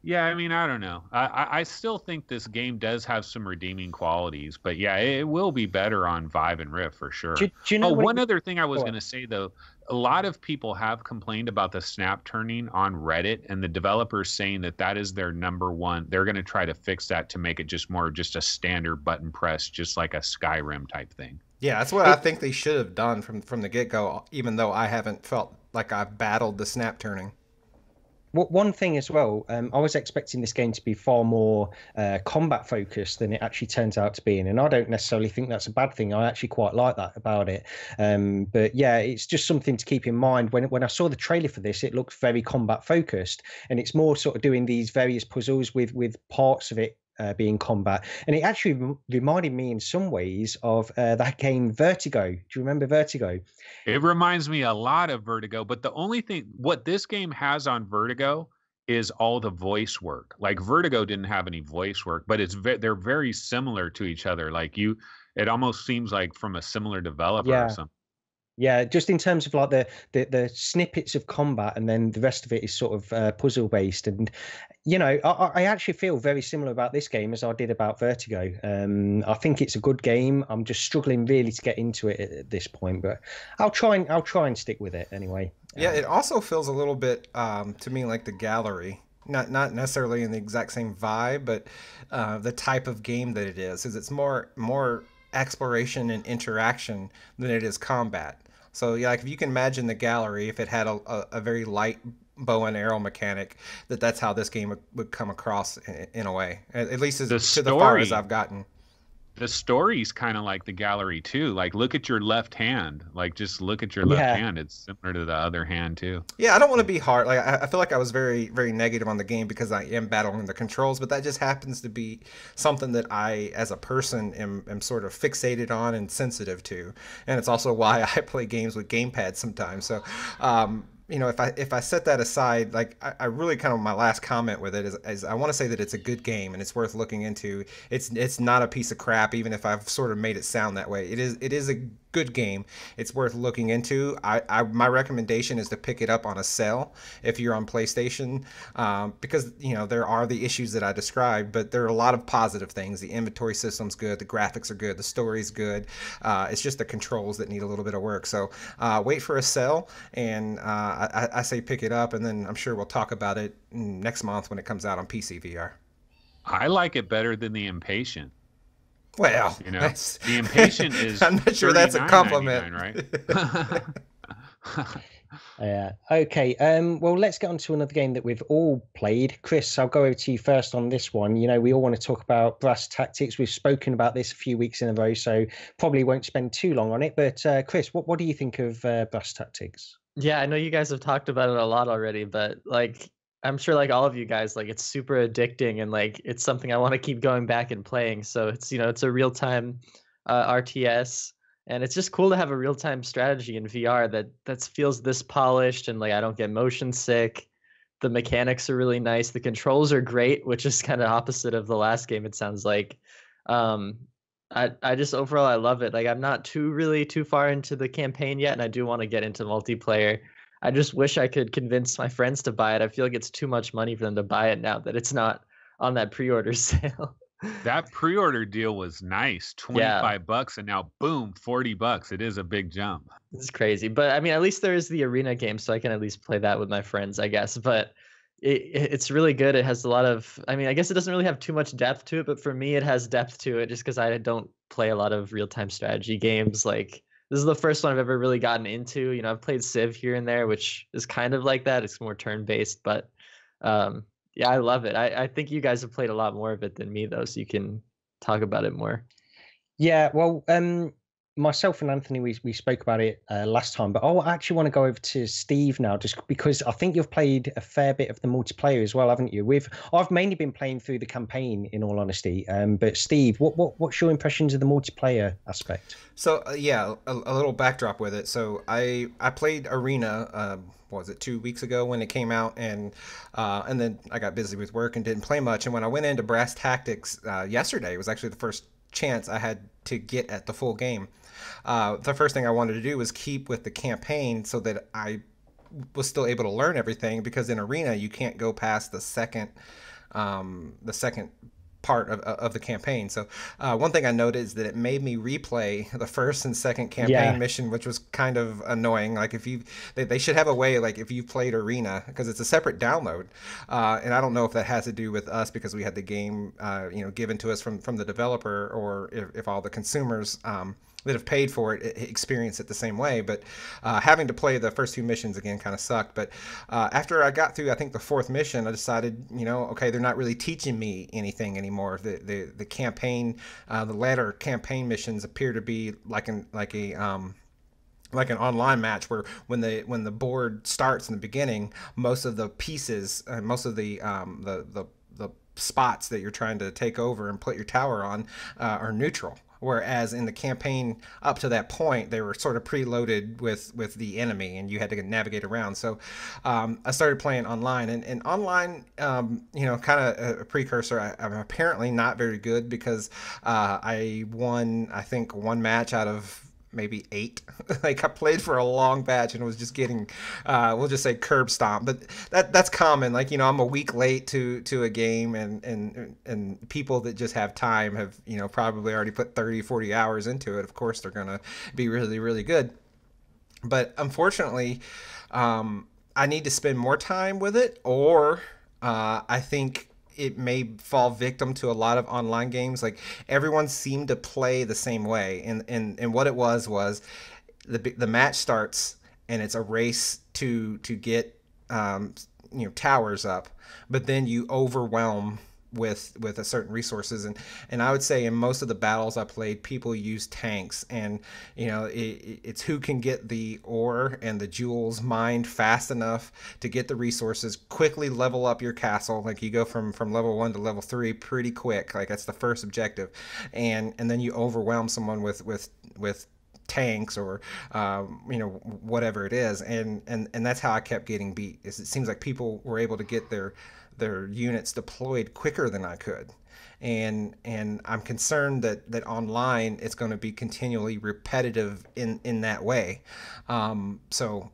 yeah, I mean, I don't know. I still think this game does have some redeeming qualities, but yeah, it will be better on Vive and Rift for sure. Do you know one other thing I was going to say though, a lot of people have complained about the snap turning on Reddit, and the developers saying that is their number one. They're going to try to fix that to make it just a standard button press, just like a Skyrim type thing. Yeah, that's what I think they should have done from the get-go, even though I haven't felt like I've battled the snap turning. One thing as well, I was expecting this game to be far more combat focused than it actually turns out to be, and I don't necessarily think that's a bad thing. I actually quite like that about it. But yeah, it's just something to keep in mind. When I saw the trailer for this, it looked very combat focused, and it's more sort of doing these various puzzles with parts of it being combat. And it actually reminded me in some ways of that game Vertigo. Do you remember Vertigo? It reminds me a lot of Vertigo, but the only thing what this game has on Vertigo is all the voice work. Like Vertigo didn't have any voice work, but they're very similar to each other. Like it almost seems like from a similar developer or something. Yeah, just in terms of like the snippets of combat, and then the rest of it is sort of puzzle based. And you know, I actually feel very similar about this game as I did about Vertigo. I think it's a good game. I'm just struggling really to get into it at this point, but I'll try and stick with it anyway. Yeah, it also feels a little bit to me like the Gallery. Not necessarily in the exact same vibe, but the type of game that it is it's more exploration and interaction than it is combat. So yeah, like if you can imagine the Gallery, if it had a very light bow and arrow mechanic, that's how this game would come across in a way. At least the far as I've gotten. The story's kind of like the Gallery too. Like look at your left hand. Like just look at your left hand. It's similar to the other hand too. Yeah, I don't want to be hard. Like I feel like I was very, very negative on the game because I am battling the controls, but that just happens to be something that I, as a person, am sort of fixated on and sensitive to. And it's also why I play games with gamepads sometimes. So, you know, if I set that aside, like I really kind of my last comment with it is I want to say that it's a good game and it's worth looking into. It's not a piece of crap, even if I've sort of made it sound that way. It is a good game. It's worth looking into. My recommendation is to pick it up on a sale if you're on PlayStation, because you know there are the issues that I described, but there are a lot of positive things. The inventory system's good, the graphics are good, the story's good. It's just the controls that need a little bit of work. So wait for a sale, and I say pick it up, and then I'm sure we'll talk about it next month when it comes out on PC VR. I like it better than the Impatient. Well, you know, the Impatient is I'm not sure that's a compliment, right? Yeah. Okay. Well, let's get on to another game that we've all played. Chris, I'll go over to you first on this one. You know, we all want to talk about Brass Tactics. We've spoken about this a few weeks in a row, so probably won't spend too long on it. But Chris, what do you think of Brass Tactics? Yeah, I know you guys have talked about it a lot already, but like I'm sure like all of you guys, like it's super addicting and like it's something I want to keep going back and playing. So it's, you know, it's a real-time RTS, and it's just cool to have a real-time strategy in VR that feels this polished, and like I don't get motion sick. The mechanics are really nice. The controls are great, which is kind of opposite of the last game, it sounds like. I just overall I love it. Like I'm not too far into the campaign yet, and I do want to get into multiplayer. I just wish I could convince my friends to buy it. I feel like it's too much money for them to buy it now that it's not on that pre-order sale. That pre-order deal was nice. Yeah, $25 and now boom, $40. It is a big jump. it's crazy. But I mean, at least there is the arena game, so I can at least play that with my friends, I guess. But it's really good. It has a lot of, I mean, I guess it doesn't really have too much depth to it, but for me, it has depth to it just because I don't play a lot of real-time strategy games. Like, this is the first one I've ever really gotten into. You know, I've played Civ here and there, which is kind of like that. It's more turn-based, but yeah, I love it. I think you guys have played a lot more of it than me, though, so you can talk about it more. Yeah, well, myself and Anthony, we spoke about it last time, but I actually want to go over to Steve now, just because I think you've played a fair bit of the multiplayer as well, haven't you? I've mainly been playing through the campaign, in all honesty. But Steve, what's your impressions of the multiplayer aspect? So yeah, a little backdrop with it. So I played Arena. What was it, 2 weeks ago when it came out, and then I got busy with work and didn't play much. And when I went into Brass Tactics yesterday, it was actually the first chance I had to get at the full game. The first thing I wanted to do was keep with the campaign so that I was still able to learn everything, because in Arena you can't go past the second part of the campaign. So one thing I noticed is that it made me replay the first and second campaign mission, which was kind of annoying. Like, if they should have a way, like, if you played Arena, because it's a separate download, and I don't know if that has to do with us because we had the game given to us from the developer, or if all the consumers that have paid for it experience it the same way. But having to play the first two missions again kind of sucked. But after I got through, I think, the fourth mission, I decided, okay, they're not really teaching me anything anymore. The campaign, the latter campaign missions appear to be like an online match, where when the board starts in the beginning, most of the pieces, most of the spots that you're trying to take over and put your tower on are neutral. Whereas in the campaign up to that point, they were sort of preloaded with the enemy, and you had to navigate around. So I started playing online, and online, kind of a precursor. I'm apparently not very good, because I won, I think, one match out of maybe 8. Like, I played for a long batch and was just getting, we'll just say, curb stomp. But that's common. Like, I'm a week late to a game, and people that just have time have, probably already put 30, 40 hours into it. Of course, they're going to be really, really good. But unfortunately, I need to spend more time with it, or I think it may fall victim to a lot of online games. Like, everyone seemed to play the same way, and what it was the match starts, and it's a race to get towers up, but then you overwhelm with a certain resources, and I would say in most of the battles I played, people use tanks, and it's who can get the ore and the jewels mined fast enough to get the resources, quickly level up your castle. Like, you go from level 1 to level 3 pretty quick. Like, that's the first objective, and then you overwhelm someone with tanks, or whatever it is, and that's how I kept getting beat. It seems like people were able to get their units deployed quicker than I could, and I'm concerned that online it's going to be continually repetitive in that way. So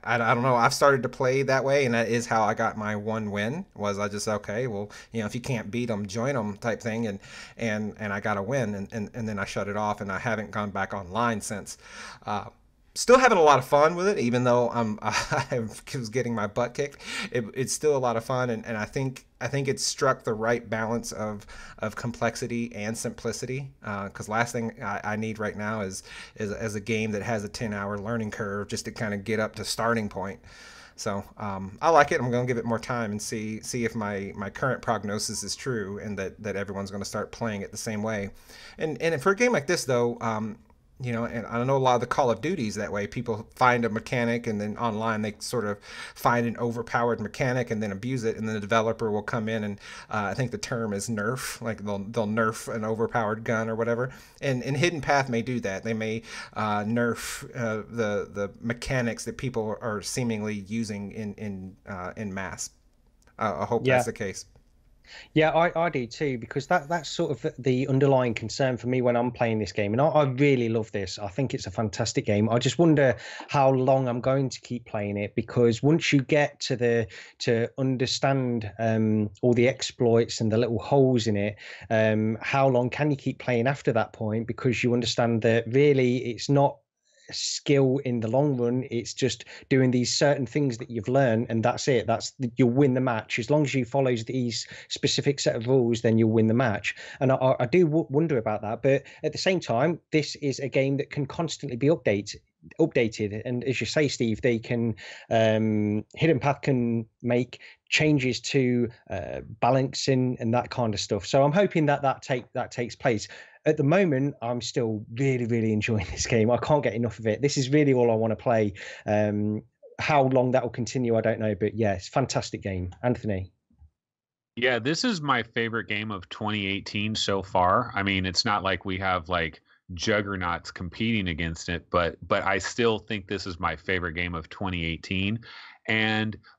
I don't know. I've started to play that way, and that is how I got my one win. Was I just, okay, well, if you can't beat them, join them, type thing, and I got a win, and then I shut it off, and I haven't gone back online since. Still having a lot of fun with it, even though I was getting my butt kicked. It's still a lot of fun, and I think it's struck the right balance of complexity and simplicity. Because last thing I need right now is a game that has a 10-hour learning curve just to kind of get up to starting point. So I like it. I'm going to give it more time and see if my current prognosis is true, and that everyone's going to start playing it the same way. And for a game like this, though, and I know a lot of the Call of Duties that way. People find a mechanic, and then online they sort of find an overpowered mechanic and then abuse it, and then the developer will come in and I think the term is nerf. Like, they'll nerf an overpowered gun or whatever. And Hidden Path may do that. They may nerf the mechanics that people are seemingly using in mass. I hope that's the case. Yeah, I do too, because that's sort of the underlying concern for me when I'm playing this game. And I really love this. I think it's a fantastic game. I just wonder how long I'm going to keep playing it, because once you get to understand all the exploits and the little holes in it, how long can you keep playing after that point? Because you understand that really it's not skill in the long run. It's just doing these certain things that you've learned, and that's it. You'll win the match as long as you follow these specific set of rules. Then you'll win the match. And I do wonder about that, but at the same time, this is a game that can constantly be updated, and as you say, Steve, they can Hidden Path can make changes to balancing and that kind of stuff. So I'm hoping that takes place. At the moment, I'm still really enjoying this game. I can't get enough of it. This is really all I want to play. How long that will continue, I don't know, but yeah, it's a fantastic game. Anthony? Yeah, this is my favorite game of 2018 so far. I mean, it's not like we have like juggernauts competing against it, but I still think this is my favorite game of 2018.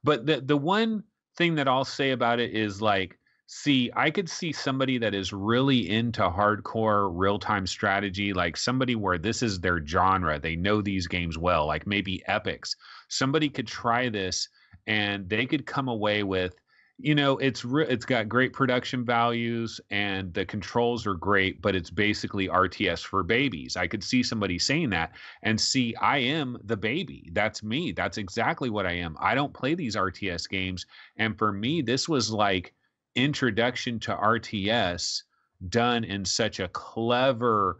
But the one thing that I'll say about it is like, see, I could see somebody that is really into hardcore real-time strategy, like somebody where this is their genre. They know these games well, like maybe Epics. Somebody could try this and they could come away with, it's got great production values and the controls are great, but it's basically RTS for babies. I could see somebody saying that, and see, I am the baby. That's me. That's exactly what I am. I don't play these RTS games. And for me, this was like introduction to RTS done in such a clever,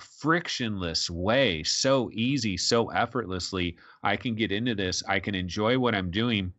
frictionless way, so easy, so effortlessly. I can get into this. I can enjoy what I'm doing.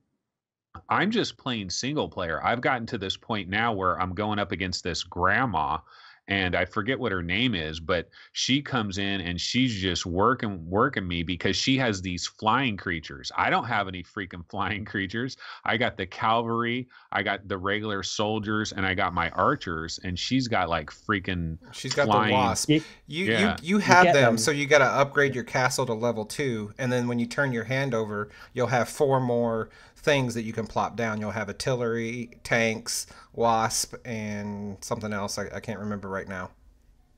I'm just playing single player. I've gotten to this point now where I'm going up against this grandma, and I forget what her name is, but she comes in and she's just working me because she has these flying creatures. I don't have any freaking flying creatures. I got the cavalry, I got the regular soldiers, and I got my archers, and she's got like freaking she's got flying. The wasp. You have them, so you got to upgrade your castle to level 2, and then when you turn your hand over, you'll have 4 more things that you can plop down. You'll have artillery, tanks, wasp, and something else I can't remember right now.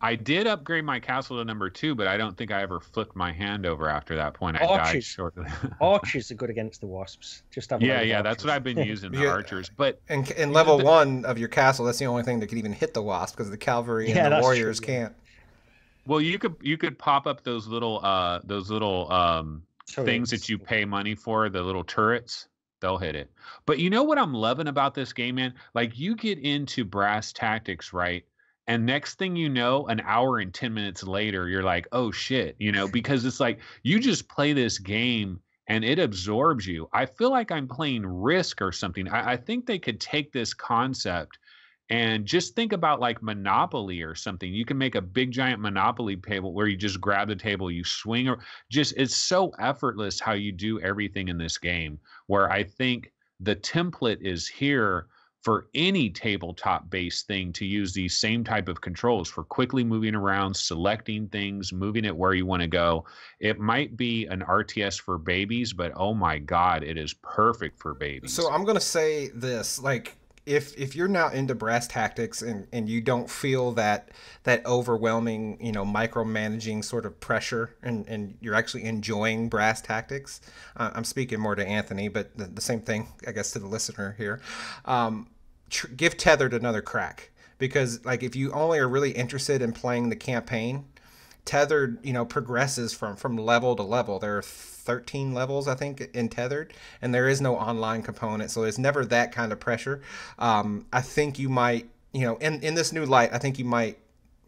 I did upgrade my castle to number 2, but I don't think I ever flipped my hand over after that point. I died shortly. Archers are good against the wasps. Just have that's what I've been using, the archers. But in level 1 of your castle, that's the only thing that can even hit the wasp, because the cavalry and the warriors can't. Well, you could pop up those little things that you pay money for, the little turrets. They'll hit it. But you know what I'm loving about this game, man? Like, you get into brass tactics, right? And next thing you know, an hour and 10 minutes later, you're like, oh shit, because it's like you just play this game and it absorbs you. I feel like I'm playing Risk or something. I think they could take this concept and just think about like Monopoly or something. You can make a big giant Monopoly table where you just grab the table, you swing, or just, it's so effortless how you do everything in this game, where I think the template is here for any tabletop based thing to use these same type of controls for quickly moving around, selecting things, moving it where you want to go. It might be an RTS for babies, but oh my God, it is perfect for babies. So I'm going to say this, like, if you're now into brass tactics and you don't feel that overwhelming, micromanaging sort of pressure, and you're actually enjoying brass tactics, I'm speaking more to Anthony, but the same thing, I guess, to the listener here. Give Tethered another crack, because like if you only are really interested in playing the campaign, Tethered, progresses from level to level. There are 13 levels, I think, in Tethered, and there is no online component, so there's never that kind of pressure. I think you might, in this new light, I think you might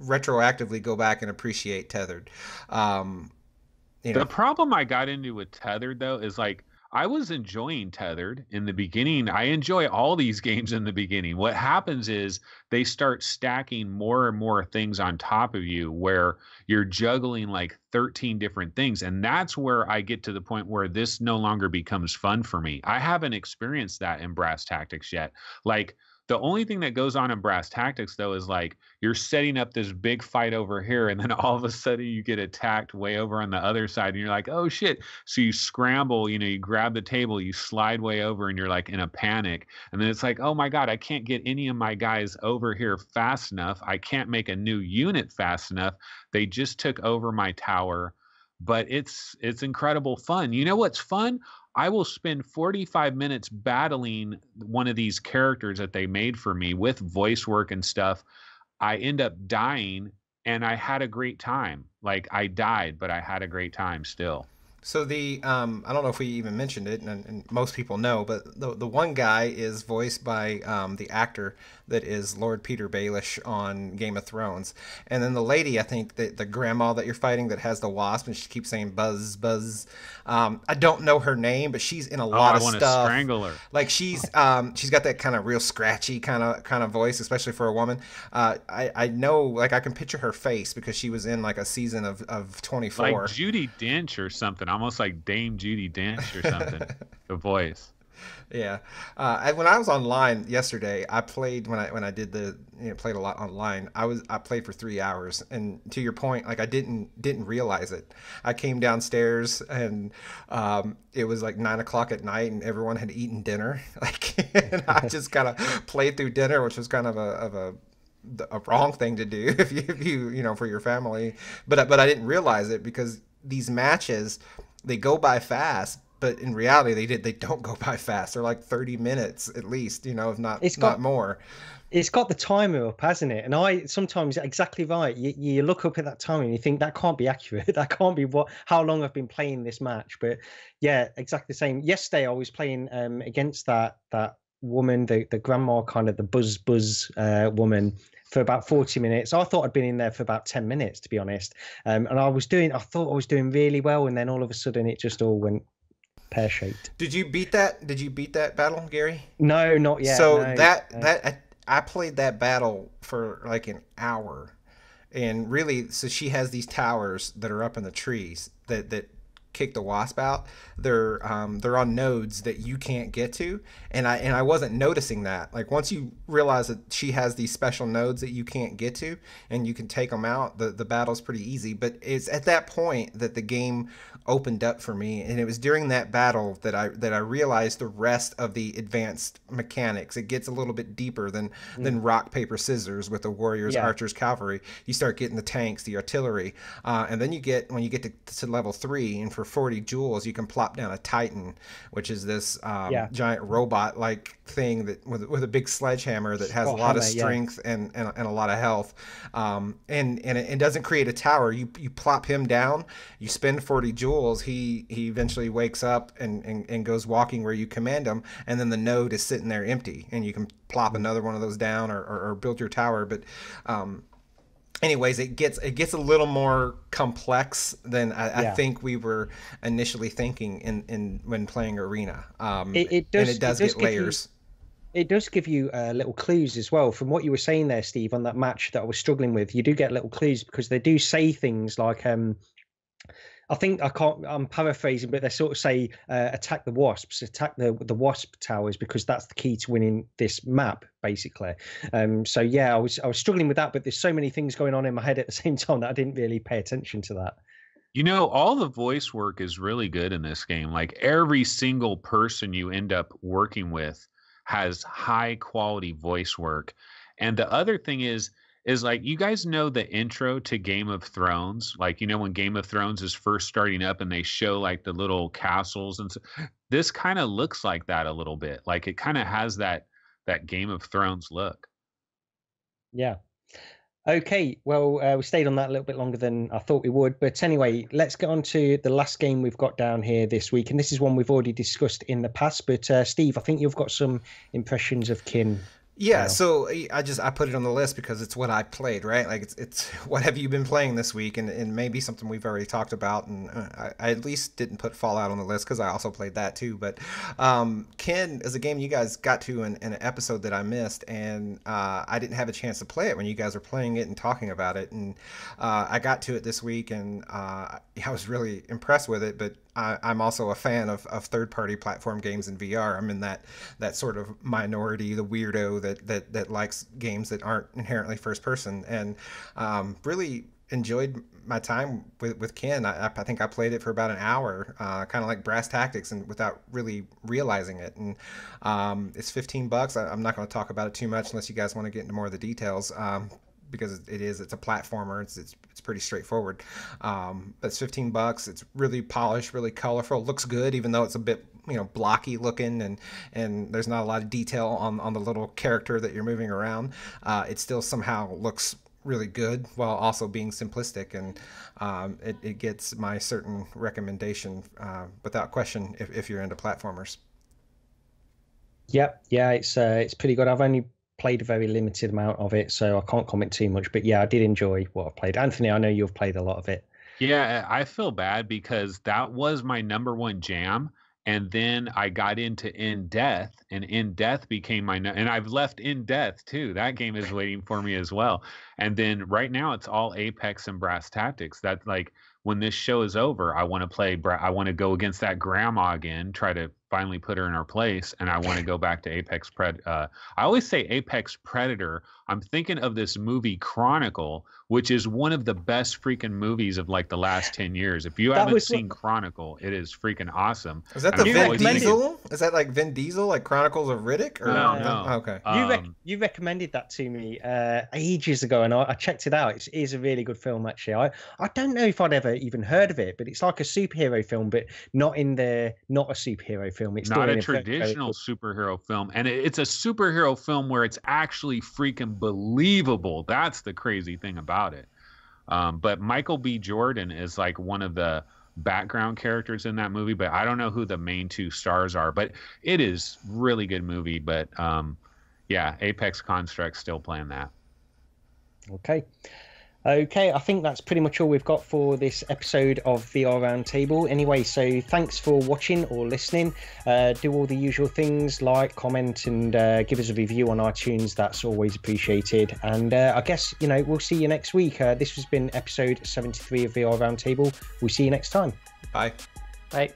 retroactively go back and appreciate Tethered. The problem I got into with Tethered, though, is like, I was enjoying Tethered in the beginning. I enjoy all these games in the beginning. What happens is they start stacking more and more things on top of you, where you're juggling like 13 different things. And that's where I get to the point where this no longer becomes fun for me. I haven't experienced that in brass tactics yet. Like, The only thing that goes on in brass tactics though is like you're setting up this big fight over here, and then all of a sudden you get attacked way over on the other side, and you're like, oh shit. So you scramble, you grab the table, you slide way over, and you're like in a panic. And then it's like, oh my God, I can't get any of my guys over here fast enough. I can't make a new unit fast enough. They just took over my tower. But it's incredible fun. You know what's fun? I will spend 45 minutes battling one of these characters that they made for me with voice work and stuff. I end up dying, and I had a great time. Like, I died, but I had a great time still. So the I don't know if we even mentioned it, and most people know, but the one guy is voiced by the actor that is Lord Peter Baelish on Game of Thrones, and then the lady, I think the grandma that you're fighting that has the wasp and she keeps saying buzz buzz. I don't know her name, but she's in a lot of stuff. I want to strangle her. Like she's got that kind of real scratchy kind of voice, especially for a woman. I know, like I can picture her face because she was in like a season of 24. Like Judi Dench or something. Almost like Dame Judi Dench or something. The voice. Yeah. When I was online yesterday, I played when I did played a lot online. I played for 3 hours, and to your point, like I didn't realize it. I came downstairs and it was like 9 o'clock at night, and everyone had eaten dinner. Like, and I just kind of played through dinner, which was kind of a wrong thing to do if you for your family. But I didn't realize it because these matches, they go by fast, but in reality they don't go by fast. They're like 30 minutes at least, if not more. It's got the timer up, hasn't it? And I sometimes, exactly right, you look up at that timer and you think that can't be accurate. That can't be how long I've been playing this match. But yeah, exactly the same. Yesterday I was playing against that woman, the grandma, kind of the buzz woman, for about 40 minutes. I thought I'd been in there for about 10 minutes, to be honest. And I thought I was doing really well, and then all of a sudden it just all went pear-shaped. Did you beat that battle, Gary? No, not yet. So no, I played that battle for like an hour, and really, so she has these towers that are up in the trees that kick the wasp out. They're on nodes that you can't get to, and I wasn't noticing that. Like once you realize that she has these special nodes that you can't get to and you can take them out, the battle's pretty easy. But it's at that point that the game opened up for me, and it was during that battle that I realized the rest of the advanced mechanics. It gets a little bit deeper than rock paper scissors with the warriors, archers, cavalry. You start getting the tanks, the artillery, and then when you get to level 3, and for 40 jewels you can plop down a titan, which is this giant robot like thing that with a big sledgehammer that has a lot of strength and a lot of health, and it doesn't create a tower. You plop him down, you spend 40 jewels, he eventually wakes up and goes walking where you command him, and then the node is sitting there empty, and you can plop another one of those down or build your tower. But anyways, it gets a little more complex than I think we were initially thinking in when playing Arena. It does get layers. It does give you little clues as well. From what you were saying there, Steve, on that match that I was struggling with, you do get little clues because they do say things like, I'm paraphrasing, but they sort of say, attack the wasps, attack the wasp towers, because that's the key to winning this map, basically. So yeah, I was struggling with that, but there's so many things going on in my head at the same time that I didn't really pay attention to that. All the voice work is really good in this game. Like every single person you end up working with has high quality voice work. And the other thing is like, you guys know the intro to Game of Thrones, like, when Game of Thrones is first starting up and they show like the little castles, and so this kind of looks like that a little bit. Like it kind of has that Game of Thrones look. Yeah. Okay, well, we stayed on that a little bit longer than I thought we would. But anyway, let's get on to the last game we've got down here this week. And this is one we've already discussed in the past. But Steve, I think you've got some impressions of Kin. Yeah, so I put it on the list because it's what I played, right? Like it's what have you been playing this week, and maybe something we've already talked about, and I at least didn't put Fallout on the list because I also played that too. But Kin is a game you guys got to in an episode that I missed, and I didn't have a chance to play it when you guys were playing it and talking about it, and I got to it this week, and I was really impressed with it, but I'm also a fan of third-party platform games in VR. I'm in that sort of minority, the weirdo that likes games that aren't inherently first-person, and really enjoyed my time with Ken. I think I played it for about an hour, kind of like Brass Tactics, and without really realizing it. And it's $15. I'm not going to talk about it too much unless you guys want to get into more of the details. Because it's a platformer. It's pretty straightforward. But it's $15. It's really polished, really colorful. Looks good, even though it's a bit blocky looking, and there's not a lot of detail on the little character that you're moving around. It still somehow looks really good while also being simplistic, and it gets my certain recommendation without question if you're into platformers. Yeah, it's pretty good. I've only played a very limited amount of it, so I can't comment too much, but yeah, I did enjoy what I've played. Anthony, I know you've played a lot of it. Yeah, I feel bad because that was my #1 jam, and then I got into In Death, and In Death became my and I've left In Death too. That game is waiting for me as well. And then right now it's all Apex and Brass Tactics. That's like, when this show is over, I want to go against that grandma again, try to finally put her in her place, and I want to go back to Apex I always say Apex Predator. I'm thinking of this movie Chronicle, which is one of the best freaking movies of like the last 10 years. If you haven't seen Chronicle, it is freaking awesome. Is that the Vin Diesel? Is that like Vin Diesel, like Chronicles of Riddick? Or no. Okay. You recommended that to me ages ago, and I checked it out. It is a really good film, actually. I don't know if I'd ever even heard of it, but it's like a superhero film, but not a superhero film. It's not a traditional superhero film, and it's a superhero film where it's actually freaking believable. That's the crazy thing about it. But Michael B. Jordan is like one of the background characters in that movie, but I don't know who the main two stars are. But it is really good movie. But yeah, Apex Construct, still playing that. Okay, I think that's pretty much all we've got for this episode of VR Roundtable. Anyway, so thanks for watching or listening. Do all the usual things, like, comment, and give us a review on iTunes. That's always appreciated. And I guess, we'll see you next week. This has been episode 73 of VR Roundtable. We'll see you next time. Bye. Bye.